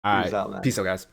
All Peace right. out, man. Peace out, guys.